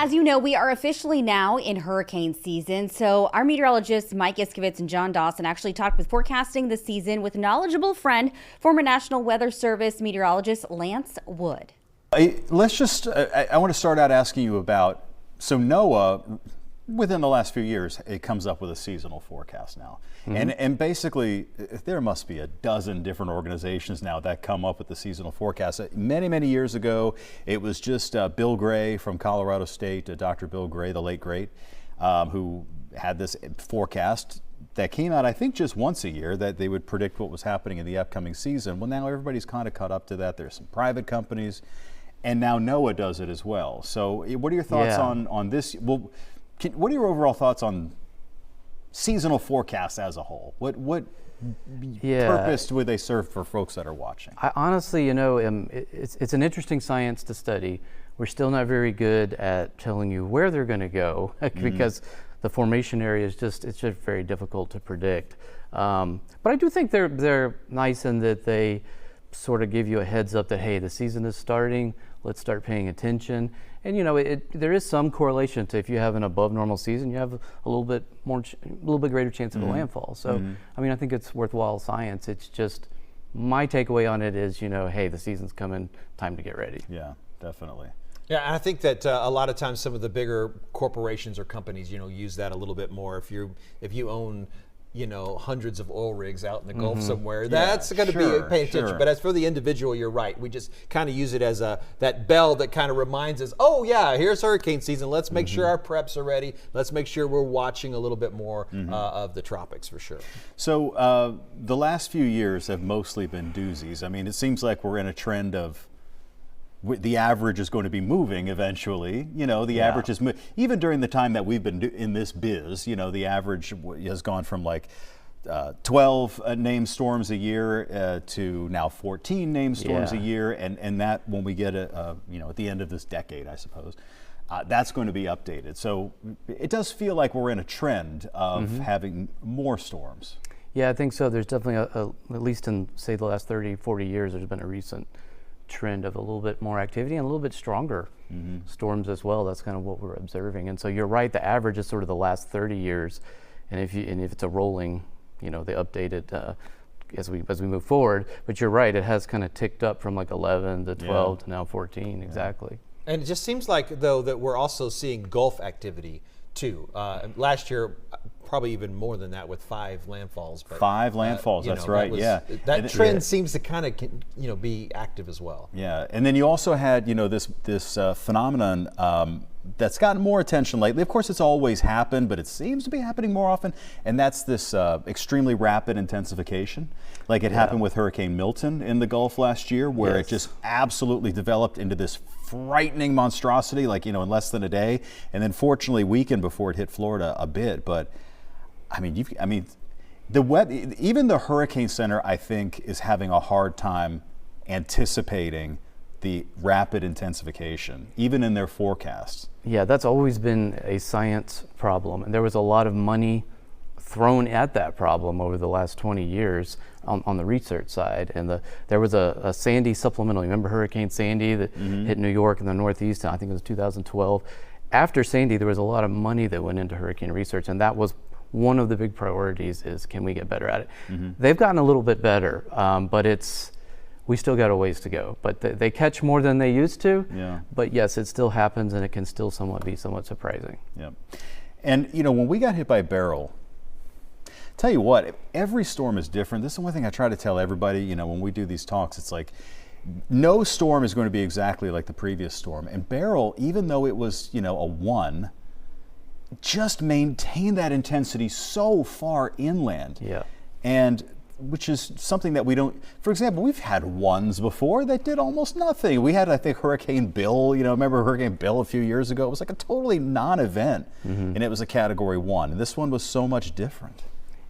as you know, we are officially now in hurricane season. So our meteorologists, Mike Iskovitz and John Dawson, actually talked with forecasting the season with knowledgeable friend, former National Weather Service meteorologist Lance Wood. I want to start out asking you about, so NOAA, within the last few years, it comes up with a seasonal forecast now. And basically, there must be a dozen different organizations now that come up with the seasonal forecast. Many years ago, it was just Bill Gray from Colorado State, Dr. Bill Gray, the late great, who had this forecast that came out, I think, just once a year, that they would predict what was happening in the upcoming season. Well, now everybody's kind of caught up to that. There's some private companies, and now NOAA does it as well. So what are your thoughts on this? Well, what are your overall thoughts on seasonal forecasts as a whole? What purpose would they serve for folks that are watching? I honestly, it's an interesting science to study. We're still not very good at telling you where they're going to go because the formation area is it's just very difficult to predict. But I do think they're nice in that they sort of give you a heads up that, hey, the season is starting. Let's start paying attention. And there is some correlation to, if you have an above normal season, you have a little bit greater chance of a landfall. So, I mean, I think it's worthwhile science. It's just, my takeaway on it is, hey, the season's coming, time to get ready. Yeah, definitely. Yeah, and I think that a lot of times some of the bigger corporations or companies, use that a little bit more. If you own hundreds of oil rigs out in the Gulf somewhere, that's going to be pay attention. But as for the individual, you're right. We just kind of use it as that bell that kind of reminds us, oh yeah, here's hurricane season. Let's make sure our preps are ready. Let's make sure we're watching a little bit more of the tropics for sure. So the last few years have mostly been doozies. I mean, it seems like we're in a trend of the average is going to be moving eventually. The average is even during the time that we've been in this biz. The average has gone from like 12 named storms a year to now 14 named storms a year, and that when we get at the end of this decade, I suppose, that's going to be updated. So it does feel like we're in a trend of having more storms. Yeah, I think so. There's definitely at least in, say, the last 30, 40 years, there's been a recent trend of a little bit more activity and a little bit stronger storms as well. That's kind of what we're observing. And so you're right, the average is sort of the last 30 years. And if it's a rolling, they update it as we move forward. But you're right, it has kind of ticked up from like 11 to 12 to now 14, exactly. And it just seems like, though, that we're also seeing Gulf activity too. Last year, probably even more than that, with 5 landfalls. But, 5 landfalls, that's right. That trend seems to kind of be active as well. Yeah, and then you also had this phenomenon that's gotten more attention lately. Of course, it's always happened, but it seems to be happening more often, and that's this extremely rapid intensification. Like it happened with Hurricane Milton in the Gulf last year, where it just absolutely developed into this frightening monstrosity, like in less than a day, and then fortunately weakened before it hit Florida a bit. But even the Hurricane Center, I think, is having a hard time anticipating the rapid intensification, even in their forecasts. Yeah, that's always been a science problem, and there was a lot of money thrown at that problem over the last 20 years on the research side. And there was a Sandy supplemental. You remember Hurricane Sandy that hit New York and the Northeast, I think it was 2012. After Sandy, there was a lot of money that went into hurricane research, and that was one of the big priorities, is can we get better at it? They've gotten a little bit better, but we still got a ways to go. But they catch more than they used to. Yeah. But yes, it still happens, and it can still be somewhat surprising. Yeah. And when we got hit by Beryl, tell you what, every storm is different. This is one thing I try to tell everybody, when we do these talks. It's like, no storm is going to be exactly like the previous storm. And Beryl, even though it was, a 1, just maintained that intensity so far inland. Yeah. And which is something that we don't, for example, we've had 1s before that did almost nothing. We had, I think, Hurricane Bill, remember Hurricane Bill a few years ago? It was like a totally non-event, and it was a Category 1. And this one was so much different.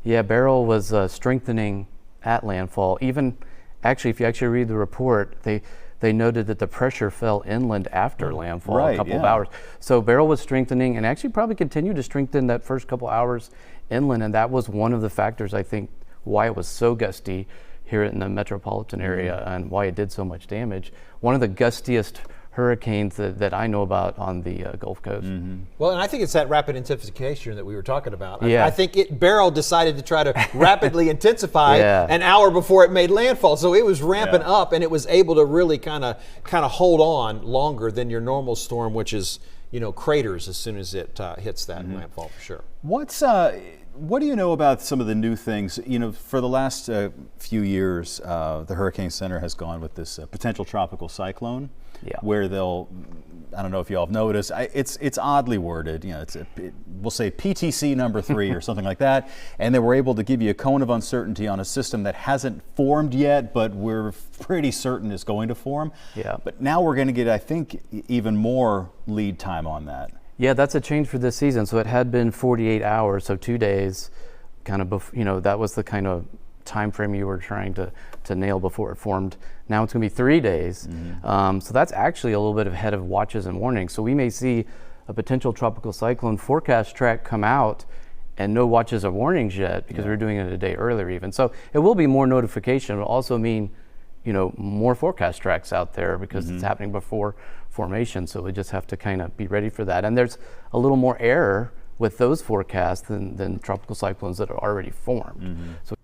Yeah, Beryl was strengthening at landfall. Even, actually, if you actually read the report, they noted that the pressure fell inland after landfall, a couple of hours. So Beryl was strengthening, and actually probably continued to strengthen that first couple hours inland, and that was one of the factors, I think, why it was so gusty here in the metropolitan area and why it did so much damage. One of the gustiest hurricanes that I know about on the Gulf Coast. Well, and I think it's that rapid intensification that we were talking about. Yeah. I think Beryl decided to try to rapidly intensify an hour before it made landfall. So it was ramping up, and it was able to really kind of hold on longer than your normal storm, which is, craters as soon as it hits that landfall for sure. What do you know about some of the new things? For the last few years, the Hurricane Center has gone with this potential tropical cyclone, where I don't know if y'all have noticed, it's oddly worded. We'll say PTC number 3 or something like that, and they were able to give you a cone of uncertainty on a system that hasn't formed yet, but we're pretty certain is going to form. Yeah. But now we're going to get, I think, even more lead time on that. Yeah, that's a change for this season. So it had been 48 hours, so 2 days, that was the kind of time frame you were trying to nail before it formed. Now it's going to be 3 days. So that's actually a little bit ahead of watches and warnings. So we may see a potential tropical cyclone forecast track come out and no watches or warnings yet because we're doing it a day earlier even. So it will be more notification. It will also mean, more forecast tracks out there because it's happening before formation. So we just have to kind of be ready for that. And there's a little more error with those forecasts than tropical cyclones that are already formed. So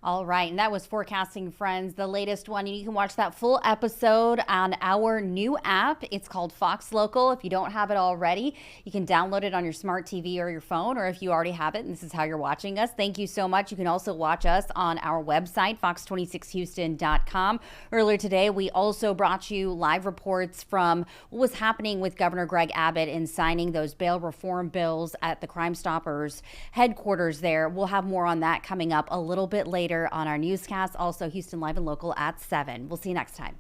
All right, and that was Forecasting Friends, the latest one. You can watch that full episode on our new app. It's called Fox Local. If you don't have it already, you can download it on your smart TV or your phone, or if you already have it and this is how you're watching us, thank you so much. You can also watch us on our website, fox26houston.com. Earlier today, we also brought you live reports from what was happening with Governor Greg Abbott in signing those bail reform bills at the Crime Stoppers headquarters there. We'll have more on that coming up a little bit later on our newscast. Also, Houston Live and Local at 7. We'll see you next time.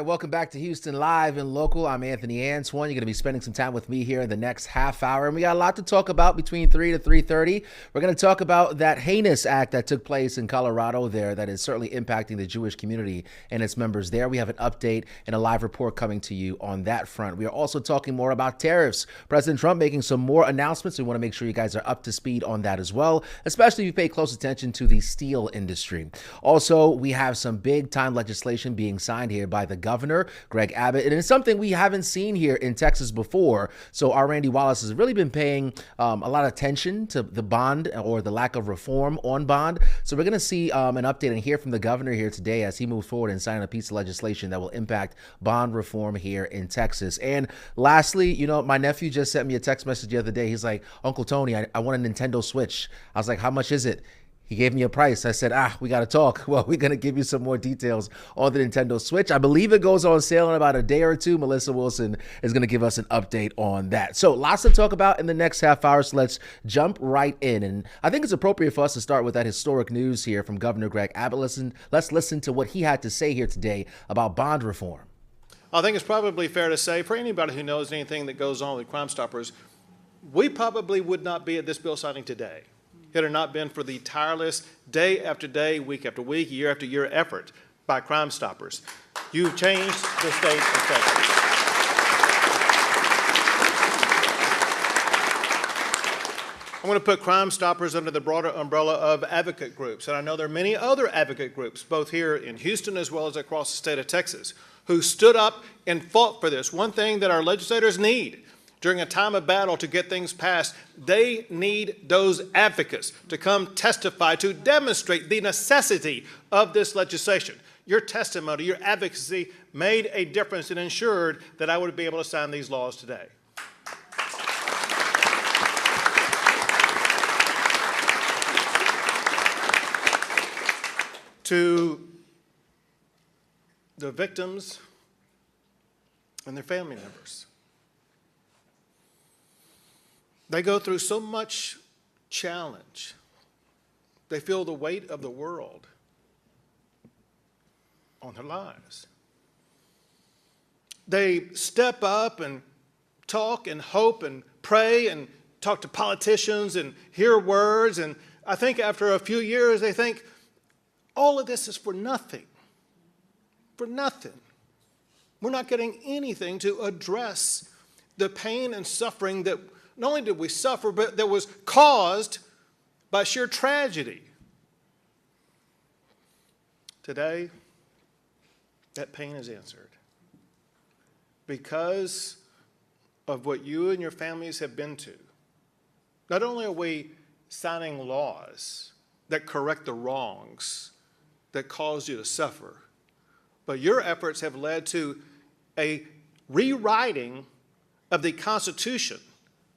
right, welcome back to Houston Live and Local. I'm Anthony Antoine. You're going to be spending some time with me here in the next half hour, and we got a lot to talk about between 3 to 3:30. We're going to talk about that heinous act that took place in Colorado there that is certainly impacting the Jewish community and its members there. We have an update and a live report coming to you on that front. We are also talking more about tariffs. President Trump making some more announcements. We want to make sure you guys are up to speed on that as well, especially if you pay close attention to the steel industry. Also, we have some big-time legislation being signed here by the governor, Greg Abbott, and it's something we haven't seen here in Texas before. So our Randy Wallace has really been paying a lot of attention to the bond or the lack of reform on bond. So we're going to see an update and hear from the governor here today as he moves forward and sign a piece of legislation that will impact bond reform here in Texas. And lastly, you know, my nephew just sent me a text message the other day. He's like, Uncle Tony, I want a Nintendo Switch. I was like, how much is it? He gave me a price. I said, we got to talk. Well, we're going to give you some more details on the Nintendo Switch. I believe it goes on sale in about a day or two. Melissa Wilson is going to give us an update on that. So lots to talk about in the next half hour. So let's jump right in. And I think it's appropriate for us to start with that historic news here from Governor Greg Abbott. Let's listen to what he had to say here today about bond reform. I think it's probably fair to say, for anybody who knows anything that goes on with Crime Stoppers, we probably would not be at this bill signing today had it not been for the tireless day after day, week after week, year after year effort by Crime Stoppers. You've changed the state of Texas. I'm going to put Crime Stoppers under the broader umbrella of advocate groups. And I know there are many other advocate groups, both here in Houston as well as across the state of Texas, who stood up and fought for this. One thing that our legislators need during a time of battle to get things passed, they need those advocates to come testify, to demonstrate the necessity of this legislation. Your testimony, your advocacy made a difference and ensured that I would be able to sign these laws today. To the victims and their family members, they go through so much challenge. They feel the weight of the world on their lives. They step up and talk and hope and pray and talk to politicians and hear words. And I think after a few years, they think, all of this is for nothing. For nothing. We're not getting anything to address the pain and suffering that not only did we suffer, but that was caused by sheer tragedy. Today, that pain is answered. Because of what you and your families have been to, not only are we signing laws that correct the wrongs that caused you to suffer, but your efforts have led to a rewriting of the Constitution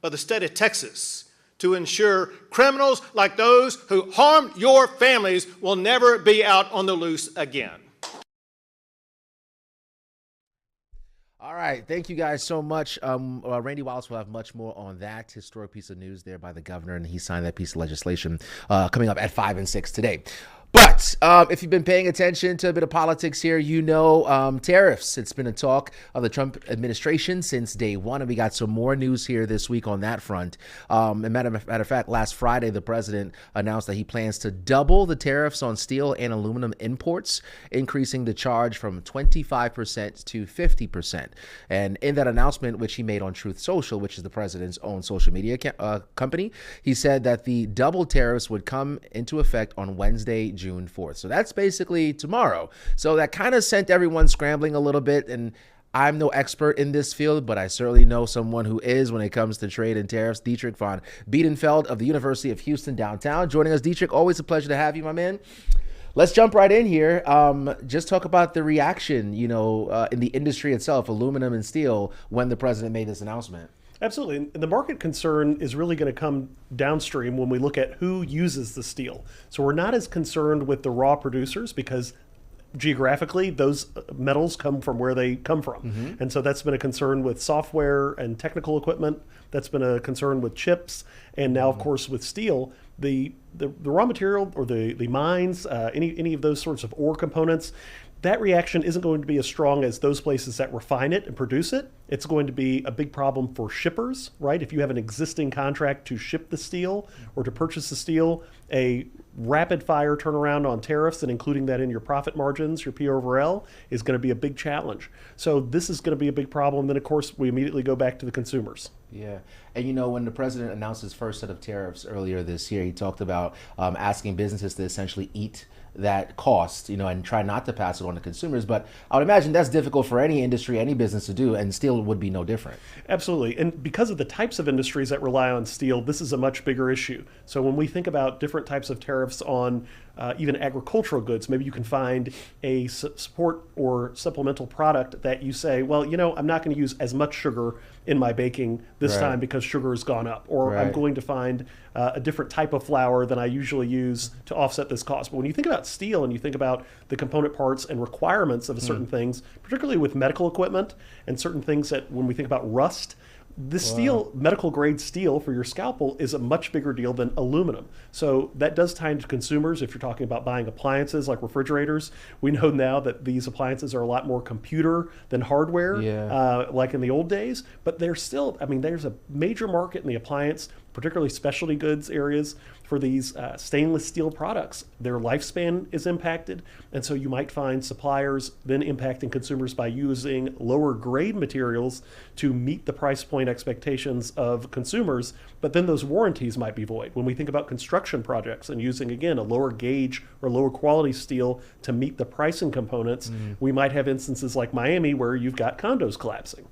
of the state of Texas to ensure criminals like those who harmed your families will never be out on the loose again. All right. Thank you guys so much. Randy Wallace will have much more on that historic piece of news there by the governor, and he signed that piece of legislation coming up at 5 and 6 today. But if you've been paying attention to a bit of politics here, you know tariffs. It's been a talk of the Trump administration since day one, and we got some more news here this week on that front. Matter of fact, last Friday, the president announced that he plans to double the tariffs on steel and aluminum imports, increasing the charge from 25% to 50%. And in that announcement, which he made on Truth Social, which is the president's own social media company, he said that the double tariffs would come into effect on Wednesday, June 4th. So that's basically tomorrow. So that kind of sent everyone scrambling a little bit. And I'm no expert in this field, but I certainly know someone who is when it comes to trade and tariffs. Dietrich von Biedenfeld of the University of Houston downtown joining us. Dietrich, always a pleasure to have you, my man. Let's jump right in here. Just talk about the reaction, in the industry itself, aluminum and steel, when the president made this announcement. Absolutely. And the market concern is really going to come downstream when we look at who uses the steel. So we're not as concerned with the raw producers because geographically those metals come from where they come from. Mm-hmm. And so that's been a concern with software and technical equipment. That's been a concern with chips. And now, of course, with steel, the raw material or the mines, any of those sorts of ore components, that reaction isn't going to be as strong as those places that refine it and produce it. It's going to be a big problem for shippers, right? If you have an existing contract to ship the steel or to purchase the steel, a rapid fire turnaround on tariffs and including that in your profit margins, your P over L, is going to be a big challenge. So this is going to be a big problem. Then, of course, we immediately go back to the consumers. Yeah. And, you know, when the president announced his first set of tariffs earlier this year, he talked about asking businesses to essentially eat that cost, you know, and try not to pass it on to consumers. But I would imagine that's difficult for any industry, any business to do, and steel would be no different. Absolutely. And because of the types of industries that rely on steel, this is a much bigger issue. So when we think about different types of tariffs on even agricultural goods, maybe you can find a support or supplemental product that you say, well, you know, I'm not going to use as much sugar in my baking this time because sugar has gone up, or I'm going to find a different type of flour than I usually use to offset this cost. But when you think about steel and you think about the component parts and requirements of certain things, particularly with medical equipment and certain things that when we think about rust, this steel, medical grade steel for your scalpel, is a much bigger deal than aluminum. So that does tie into consumers. If you're talking about buying appliances like refrigerators, we know now that these appliances are a lot more computer than hardware, like in the old days. But there's still, I mean, there's a major market in the appliance, particularly specialty goods areas, for these stainless steel products. Their lifespan is impacted, and so you might find suppliers then impacting consumers by using lower grade materials to meet the price point expectations of consumers, but then those warranties might be void. When we think about construction projects and using, again, a lower gauge or lower quality steel to meet the pricing components, we might have instances like Miami where you've got condos collapsing.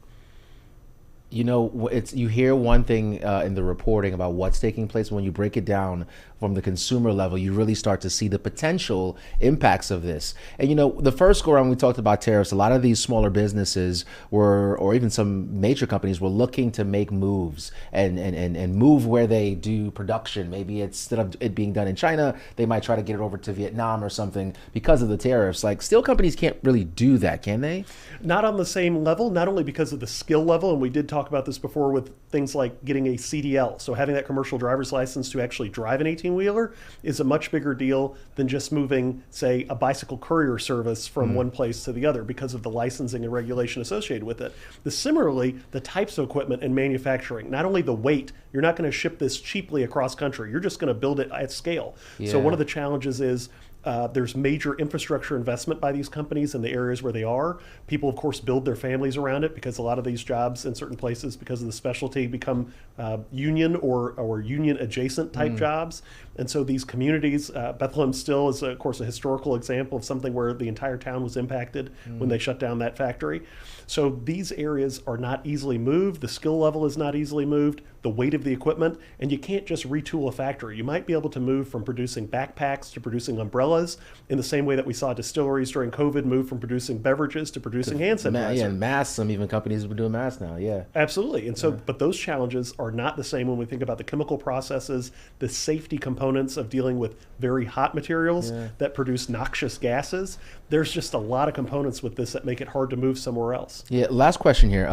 You know, you hear one thing in the reporting about what's taking place. When you break it down from the consumer level, you really start to see the potential impacts of this. And, you know, the first go around we talked about tariffs, a lot of these smaller businesses were, or even some major companies were looking to make moves and move where they do production. Maybe instead of it being done in China, they might try to get it over to Vietnam or something because of the tariffs. Like, steel companies can't really do that, can they? Not on the same level, not only because of the skill level, and we did talk about this before with things like getting a CDL. So having that commercial driver's license to actually drive an 18-wheeler is a much bigger deal than just moving, say, a bicycle courier service from one place to the other because of the licensing and regulation associated with it. Similarly, the types of equipment and manufacturing, not only the weight, you're not going to ship this cheaply across country, you're just going to build it at scale. So one of the challenges is there's major infrastructure investment by these companies in the areas where they are. People, of course, build their families around it because a lot of these jobs in certain places, because of the specialty, become union or union adjacent type jobs. And so these communities, Bethlehem Steel is, of course, a historical example of something where the entire town was impacted when they shut down that factory. So these areas are not easily moved. The skill level is not easily moved. The weight of the equipment, and you can't just retool a factory. You might be able to move from producing backpacks to producing umbrellas in the same way that we saw distilleries during COVID move from producing beverages to producing hand sanitizer. Yeah, and masks. Some even companies have been doing masks now, Absolutely. And so, but those challenges are not the same when we think about the chemical processes, the safety components of dealing with very hot materials that produce noxious gases. There's just a lot of components with this that make it hard to move somewhere else. Yeah, last question here.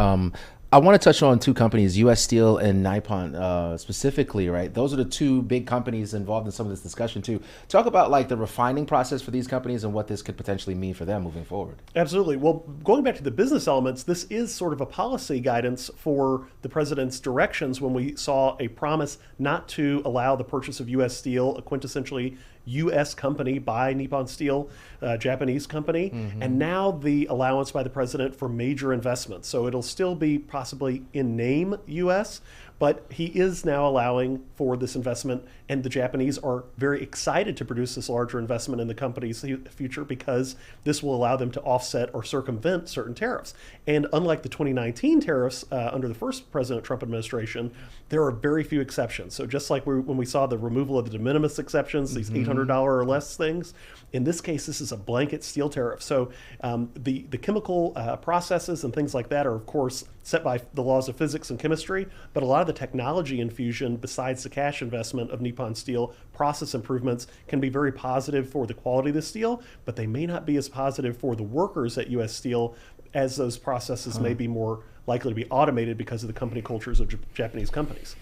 I want to touch on two companies, U.S. Steel and Nippon specifically, right? Those are the two big companies involved in some of this discussion too. Talk about like the refining process for these companies and what this could potentially mean for them moving forward. Absolutely. Well, going back to the business elements, this is sort of a policy guidance for the president's directions when we saw a promise not to allow the purchase of U.S. Steel, a quintessentially U.S. company by Nippon Steel, Japanese company, and now the allowance by the president for major investments. So it'll still be possibly in name U.S., but he is now allowing for this investment, and the Japanese are very excited to produce this larger investment in the company's future because this will allow them to offset or circumvent certain tariffs. And unlike the 2019 tariffs under the first President Trump administration, there are very few exceptions. So just like when we saw the removal of the de minimis exceptions, these $800 or less things, in this case, this is a blanket steel tariff. So the chemical processes and things like that are, of course, set by the laws of physics and chemistry, but a lot of the technology infusion, besides the cash investment of Nippon Steel, process improvements can be very positive for the quality of the steel, but they may not be as positive for the workers at U.S. Steel, as those processes may be more likely to be automated because of the company cultures of Japanese companies.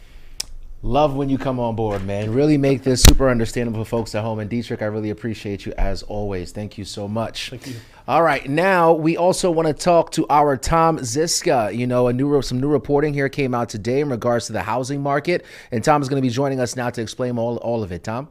Love when you come on board, man. Really make this super understandable for folks at home. And Dietrich, I really appreciate you as always. Thank you so much. Thank you. All right, now we also want to talk to our Tom Ziska. You know, some new reporting here came out today in regards to the housing market, and Tom is going to be joining us now to explain all of it. Tom?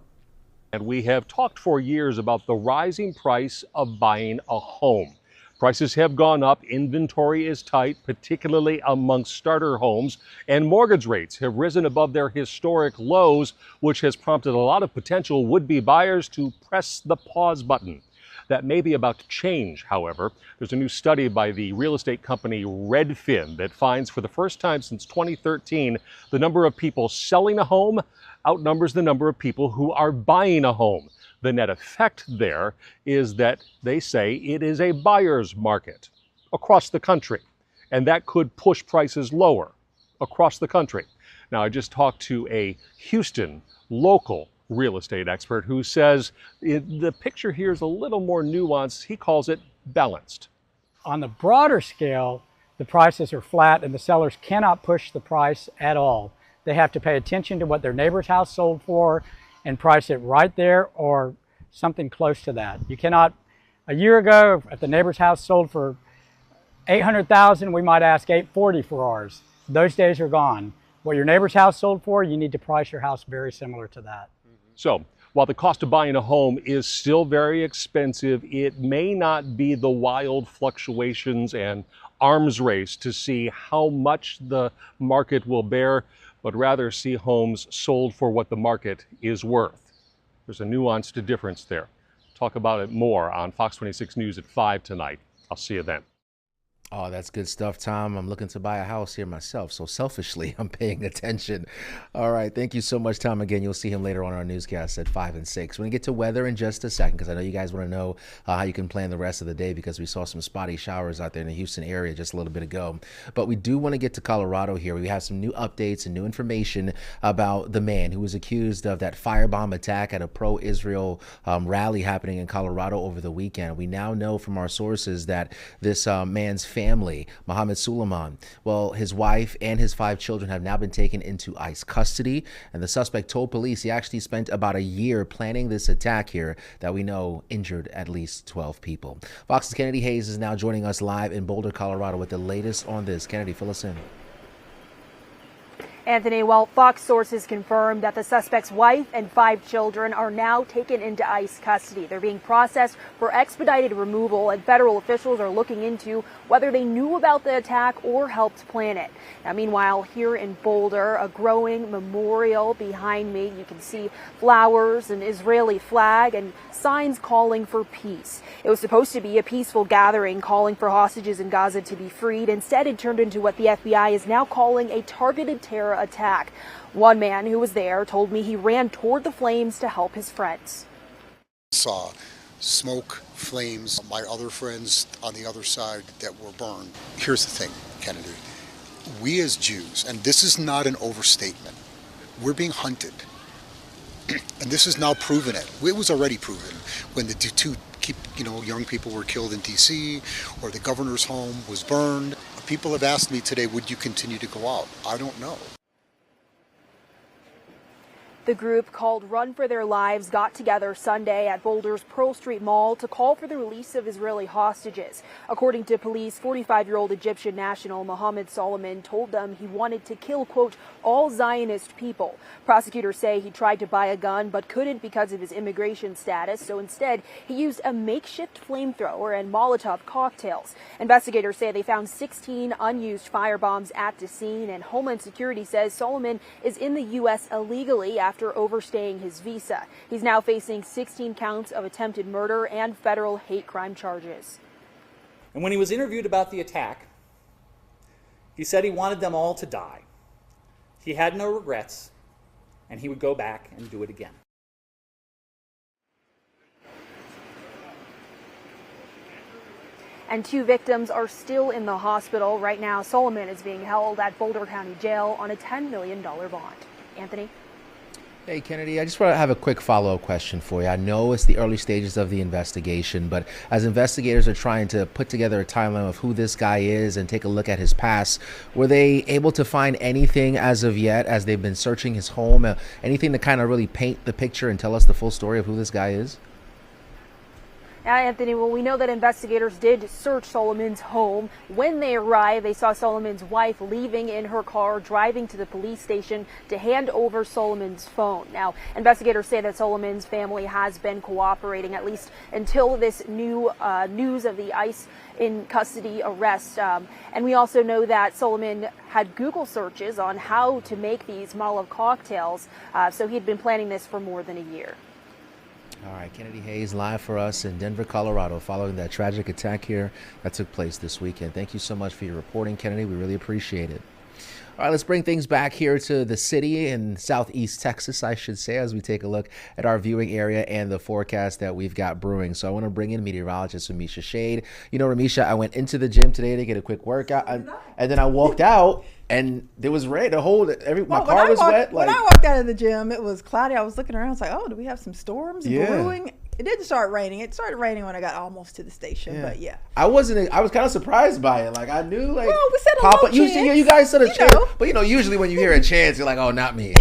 And we have talked for years about the rising price of buying a home. Prices have gone up, inventory is tight, particularly among starter homes, and mortgage rates have risen above their historic lows, which has prompted a lot of potential would-be buyers to press the pause button. That may be about to change, however. There's a new study by the real estate company Redfin that finds for the first time since 2013, the number of people selling a home outnumbers the number of people who are buying a home. The net effect there is that they say it is a buyer's market across the country, and that could push prices lower across the country. Now, I just talked to a Houston local real estate expert who says the picture here is a little more nuanced. He calls it balanced. On the broader scale, the prices are flat and the sellers cannot push the price at all. They have to pay attention to what their neighbor's house sold for and price it right there or something close to that. You cannot, a year ago, if the neighbor's house sold for $800,000, we might ask $840 for ours. Those days are gone. What your neighbor's house sold for, you need to price your house very similar to that. So while the cost of buying a home is still very expensive, it may not be the wild fluctuations and arms race to see how much the market will bear, but rather see homes sold for what the market is worth. There's a nuanced difference there. Talk about it more on Fox 26 News at 5 tonight. I'll see you then. Oh, that's good stuff, Tom. I'm looking to buy a house here myself, so selfishly, I'm paying attention. All right, thank you so much, Tom. Again, you'll see him later on our newscast at 5 and 6. We're going to get to weather in just a second because I know you guys want to know how you can plan the rest of the day because we saw some spotty showers out there in the Houston area just a little bit ago. But we do want to get to Colorado here. We have some new updates and new information about the man who was accused of that firebomb attack at a pro-Israel rally happening in Colorado over the weekend. We now know from our sources that this man's family, Mohammed Suleiman, well, his wife and his 5 children have now been taken into ICE custody, and the suspect told police he actually spent about a year planning this attack here that we know injured at least 12 people. Fox's Kennedy Hayes is now joining us live in Boulder, Colorado with the latest on this. Kennedy, fill us in. Anthony, well, Fox sources confirmed that the suspect's wife and 5 children are now taken into ICE custody. They're being processed for expedited removal, and federal officials are looking into whether they knew about the attack or helped plan it. Now, meanwhile, here in Boulder, a growing memorial behind me. You can see flowers, an Israeli flag, and signs calling for peace. It was supposed to be a peaceful gathering calling for hostages in Gaza to be freed. Instead, it turned into what the FBI is now calling a targeted terror attack. One man who was there told me he ran toward the flames to help his friends. Saw smoke, flames, my other friends on the other side that were burned. Here's the thing, Kennedy. We as Jews, and this is not an overstatement, we're being hunted. And this is now proven it. It was already proven when the two young people were killed in D.C. or the governor's home was burned. People have asked me today, would you continue to go out? I don't know. The group called Run for Their Lives got together Sunday at Boulder's Pearl Street Mall to call for the release of Israeli hostages. According to police, 45-year-old Egyptian national Mohammed Solomon told them he wanted to kill, quote, all Zionist people. Prosecutors say he tried to buy a gun but couldn't because of his immigration status, so instead he used a makeshift flamethrower and Molotov cocktails. Investigators say they found 16 unused firebombs at the scene, and Homeland Security says Solomon is in the U.S. illegally after overstaying his visa. He's now facing 16 counts of attempted murder and federal hate crime charges. And when he was interviewed about the attack, he said he wanted them all to die. He had no regrets, and he would go back and do it again. And 2 victims are still in the hospital. Right now, Solomon is being held at Boulder County Jail on a $10 million bond. Anthony? Hey, Kennedy, I just want to have a quick follow-up question for you. I know it's the early stages of the investigation, but as investigators are trying to put together a timeline of who this guy is and take a look at his past, were they able to find anything as of yet as they've been searching his home? Anything to kind of really paint the picture and tell us the full story of who this guy is? Now, Anthony, well, we know that investigators did search Solomon's home. When they arrived, they saw Solomon's wife leaving in her car, driving to the police station to hand over Solomon's phone. Now, investigators say that Solomon's family has been cooperating, at least until this new news of the ICE in custody arrest. And we also know that Solomon had Google searches on how to make these Molotov cocktails. So he'd been planning this for more than a year. All right, Kennedy Hayes live for us in Denver, Colorado, following that tragic attack here that took place this weekend. Thank you so much for your reporting, Kennedy. We really appreciate it. All right, let's bring things back here to the city in southeast Texas, I should say, as we take a look at our viewing area and the forecast that we've got brewing. So I want to bring in meteorologist Ramisha Shade. You know, Ramisha, I went into the gym today to get a quick workout, and then I walked out, and there was rain. My car was wet. When I walked out of the gym, it was cloudy. I was looking around. I was like, oh, do we have some storms brewing? It didn't start raining. It started raining when I got almost to the station, but yeah. I was kind of surprised by it. Like, I knew, like, well, we said a low chance. You guys said a chance. But, usually when you hear a chance, you're like, oh, not me.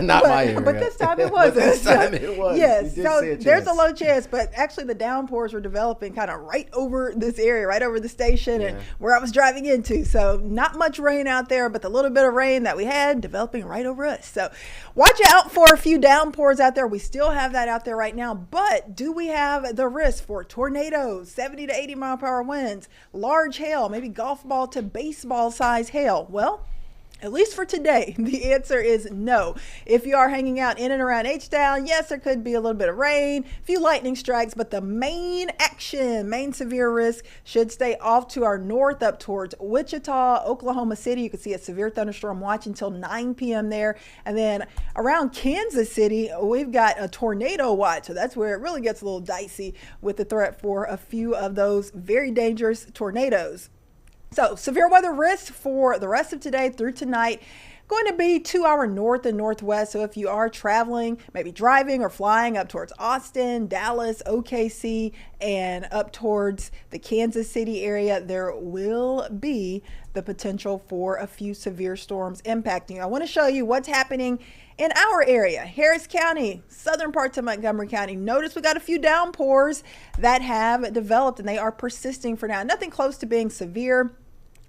Not my area. But this time it wasn't. This time it was. Yes. So there's a low chance, but actually the downpours were developing kind of right over this area, right over the station and where I was driving into. So not much rain out there, but the little bit of rain that we had developing right over us. So watch out for a few downpours out there. We still have that out there right now, but do we have the risk for tornadoes, 70 to 80 mile per hour winds, large hail, maybe golf ball to baseball size hail? Well, at least for today, the answer is no. If you are hanging out in and around H-Town, yes, there could be a little bit of rain, a few lightning strikes, but the main severe risk should stay off to our north up towards Wichita, Oklahoma City. You can see a severe thunderstorm watch until 9 p.m. there. And then around Kansas City, we've got a tornado watch. So that's where it really gets a little dicey with the threat for a few of those very dangerous tornadoes. So severe weather risk for the rest of today through tonight going to be 2 hour north and northwest. So if you are traveling, maybe driving or flying up towards Austin, Dallas, OKC, and up towards the Kansas City area, there will be the potential for a few severe storms impacting you. I want to show you what's happening in our area, Harris County, southern parts of Montgomery County. Notice we got a few downpours that have developed and they are persisting for now. Nothing close to being severe.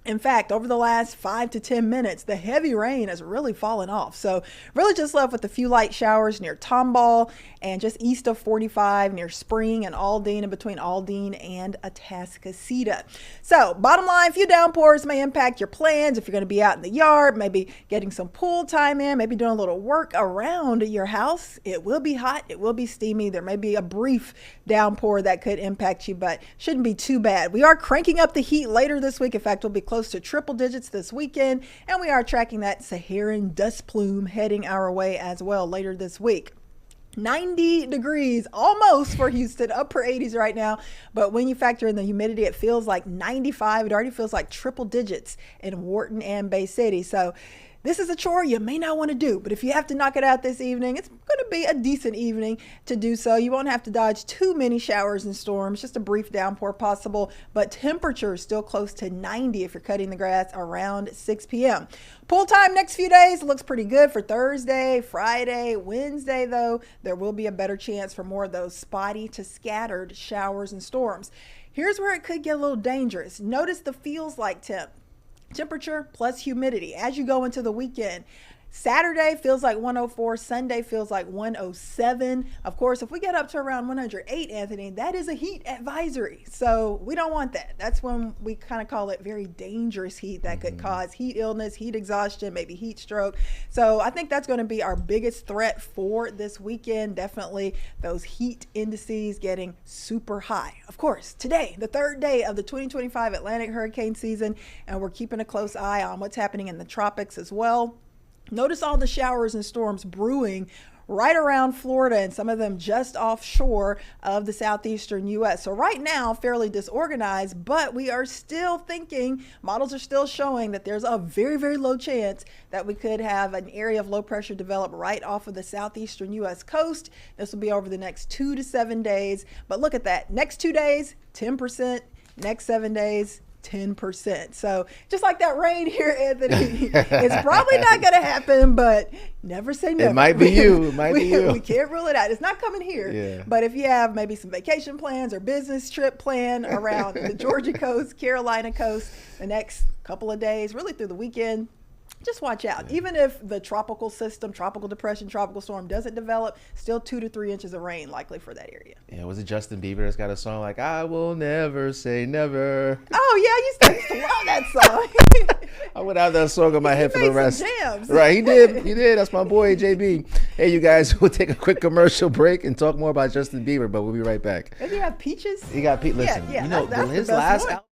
In fact, over the last 5 to 10 minutes, the heavy rain has really fallen off. So really just left with a few light showers near Tomball and just east of 45 near Spring and Aldine and between Aldine and Atascocita. So bottom line, a few downpours may impact your plans if you're going to be out in the yard, maybe getting some pool time in, maybe doing a little work around your house. It will be hot. It will be steamy. There may be a brief downpour that could impact you, but shouldn't be too bad. We are cranking up the heat later this week. In fact, we'll be close to triple digits this weekend, and we are tracking that Saharan dust plume heading our way as well later this week. 90 degrees almost for Houston, upper 80s right now, but when you factor in the humidity, it feels like 95. It already feels like triple digits in Wharton and Bay City. So this is a chore you may not want to do, but if you have to knock it out this evening, it's going to be a decent evening to do so. You won't have to dodge too many showers and storms, just a brief downpour possible, but temperature is still close to 90 if you're cutting the grass around 6 p.m. Pool time next few days looks pretty good for Thursday, Friday, Wednesday, though. There will be a better chance for more of those spotty to scattered showers and storms. Here's where it could get a little dangerous. Notice the feels like temperature plus humidity as you go into the weekend. Saturday feels like 104. Sunday feels like 107. Of course, if we get up to around 108, Anthony, that is a heat advisory. So we don't want that. That's when we kind of call it very dangerous heat that could cause heat illness, heat exhaustion, maybe heat stroke. So I think that's going to be our biggest threat for this weekend. Definitely those heat indices getting super high. Of course, today, the third day of the 2025 Atlantic hurricane season, and we're keeping a close eye on what's happening in the tropics as well. Notice all the showers and storms brewing right around Florida and some of them just offshore of the southeastern U.S. So right now, fairly disorganized, but we are still thinking, models are still showing that there's a very, very low chance that we could have an area of low pressure develop right off of the southeastern U.S. coast. This will be over the next 2 to 7 days. But look at that. Next 2 days, 10%. Next 7 days, 10%. So just like that rain here, Anthony, it's probably not going to happen, but never say never. It might be you. It might be you. We can't rule it out. It's not coming here. Yeah. But if you have maybe some vacation plans or business trip plan around the Georgia coast, Carolina coast, the next couple of days, really through the weekend, just watch out. Even if the tropical system, tropical depression, tropical storm doesn't develop, still 2 to 3 inches of rain likely for that area. Yeah, was it Justin Bieber that's got a song like "I Will Never Say Never"? Oh yeah, I used to love that song. I would have that song in my head for the rest. Jams. Right, he did. He did. That's my boy JB. Hey, you guys, we'll take a quick commercial break and talk more about Justin Bieber, but we'll be right back. Does he have peaches? He got Pete. Listen, yeah, you know, that's his the best last one. album.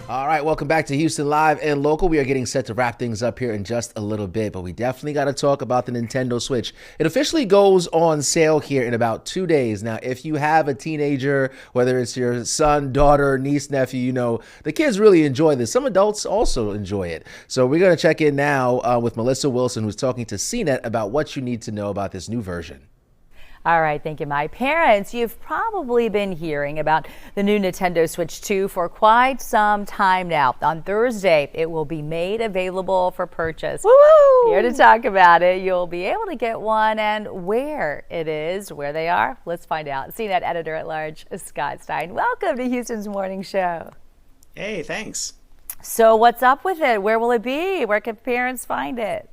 All right, welcome back to Houston Live and Local. We are getting set to wrap things up here in just a little bit, but we definitely got to talk about the Nintendo Switch. It officially goes on sale here in about 2 days. Now, if you have a teenager, whether it's your son, daughter, niece, nephew, you know, the kids really enjoy this. Some adults also enjoy it. So we're going to check in now with Melissa Wilson, who's talking to CNET about what you need to know about this new version. All right, thank you, my parents. You've probably been hearing about the new Nintendo Switch 2 for quite some time now. On Thursday, it will be made available for purchase. Woo-hoo! Here to talk about it, you'll be able to get one and where it is, where they are. Let's find out. CNET Editor-at-Large, Scott Stein. Welcome to Houston's Morning Show. Hey, thanks. So what's up with it? Where will it be? Where can parents find it?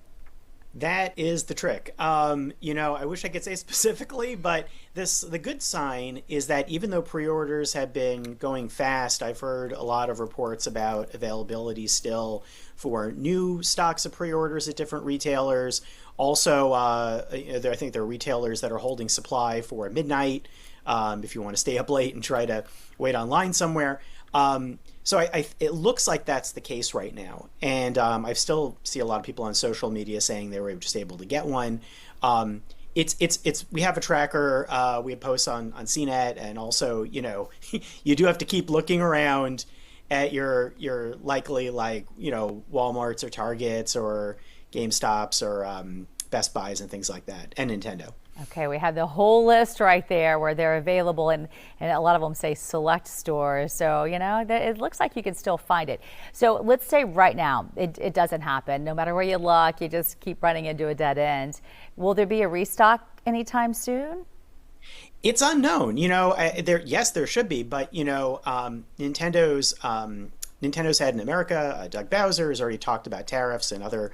That is the trick. You know, I wish I could say specifically, but the good sign is that even though pre-orders have been going fast, I've heard a lot of reports about availability still for new stocks of pre-orders at different retailers. Also, I think there are retailers that are holding supply for midnight. if you want to stay up late and try to wait online somewhere. So it looks like that's the case right now. And I still see a lot of people on social media saying they were just able to get one. We have a tracker. We have posts on CNET, and also, you do have to keep looking around at your likely, like, Walmarts or Targets or GameStops or Best Buys and things like that, and Nintendo. Okay, we have the whole list right there where they're available, and a lot of them say select stores. So, it looks like you can still find it. So let's say right now it doesn't happen. No matter where you look, you just keep running into a dead end. Will there be a restock anytime soon? It's unknown. There should be, but Nintendo's head in America, Doug Bowser, has already talked about tariffs and other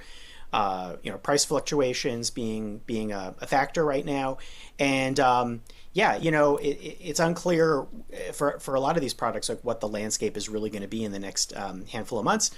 price fluctuations being a factor right now. And it's unclear for a lot of these products, like what the landscape is really going to be in the next handful of months.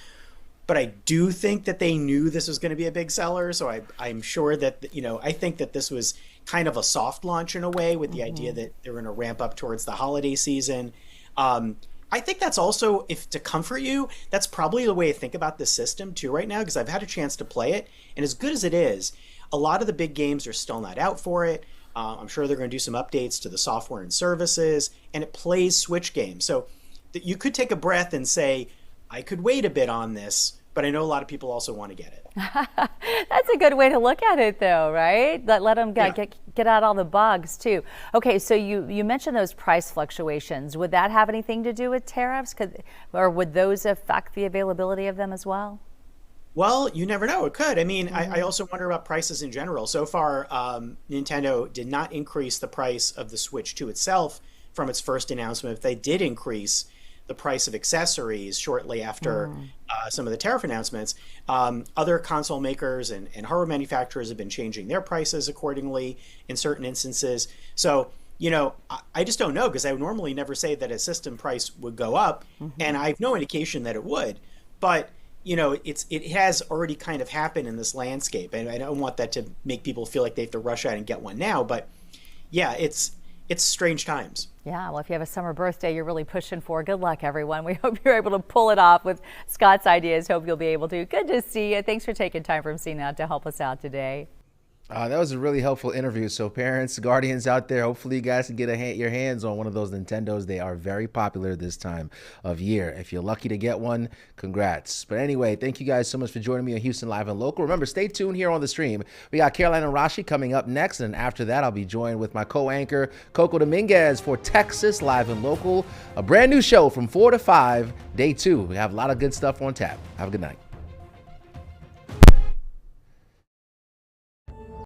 But I do think that they knew this was going to be a big seller. So I'm sure that, I think that this was kind of a soft launch in a way, with the idea that they're going to ramp up towards the holiday season. I think that's also, if to comfort you, that's probably the way to think about this system too right now, because I've had a chance to play it, and as good as it is, a lot of the big games are still not out for it. I'm sure they're going to do some updates to the software and services, and it plays Switch games. So you could take a breath and say, I could wait a bit on this, but I know a lot of people also want to get it. That's a good way to look at it, though, right? Let them get out all the bugs, too. Okay, so you mentioned those price fluctuations. Would that have anything to do with tariffs? Or would those affect the availability of them as well? Well, you never know. It could. I mean, I also wonder about prices in general. So far, Nintendo did not increase the price of the Switch 2 itself from its first announcement. If they did increase the price of accessories shortly after some of the tariff announcements, other console makers and hardware manufacturers have been changing their prices accordingly in certain instances. So, I just don't know, because I would normally never say that a system price would go up, and I have no indication that it would. But it has already kind of happened in this landscape, and I don't want that to make people feel like they have to rush out and get one now. But yeah, it's strange times. Yeah, well, if you have a summer birthday you're really pushing for, good luck, everyone. We hope you're able to pull it off with Scott's ideas. Hope you'll be able to. Good to see you. Thanks for taking time from CNET to help us out today. That was a really helpful interview. So parents, guardians out there, hopefully you guys can get your hands on one of those Nintendos. They are very popular this time of year. If you're lucky to get one, congrats. But anyway, thank you guys so much for joining me on Houston Live and Local. Remember, stay tuned here on the stream. We got Caroline and Rashi coming up next. And after that, I'll be joined with my co-anchor, Coco Dominguez, for Texas Live and Local. A brand new show from 4 to 5, day 2. We have a lot of good stuff on tap. Have a good night.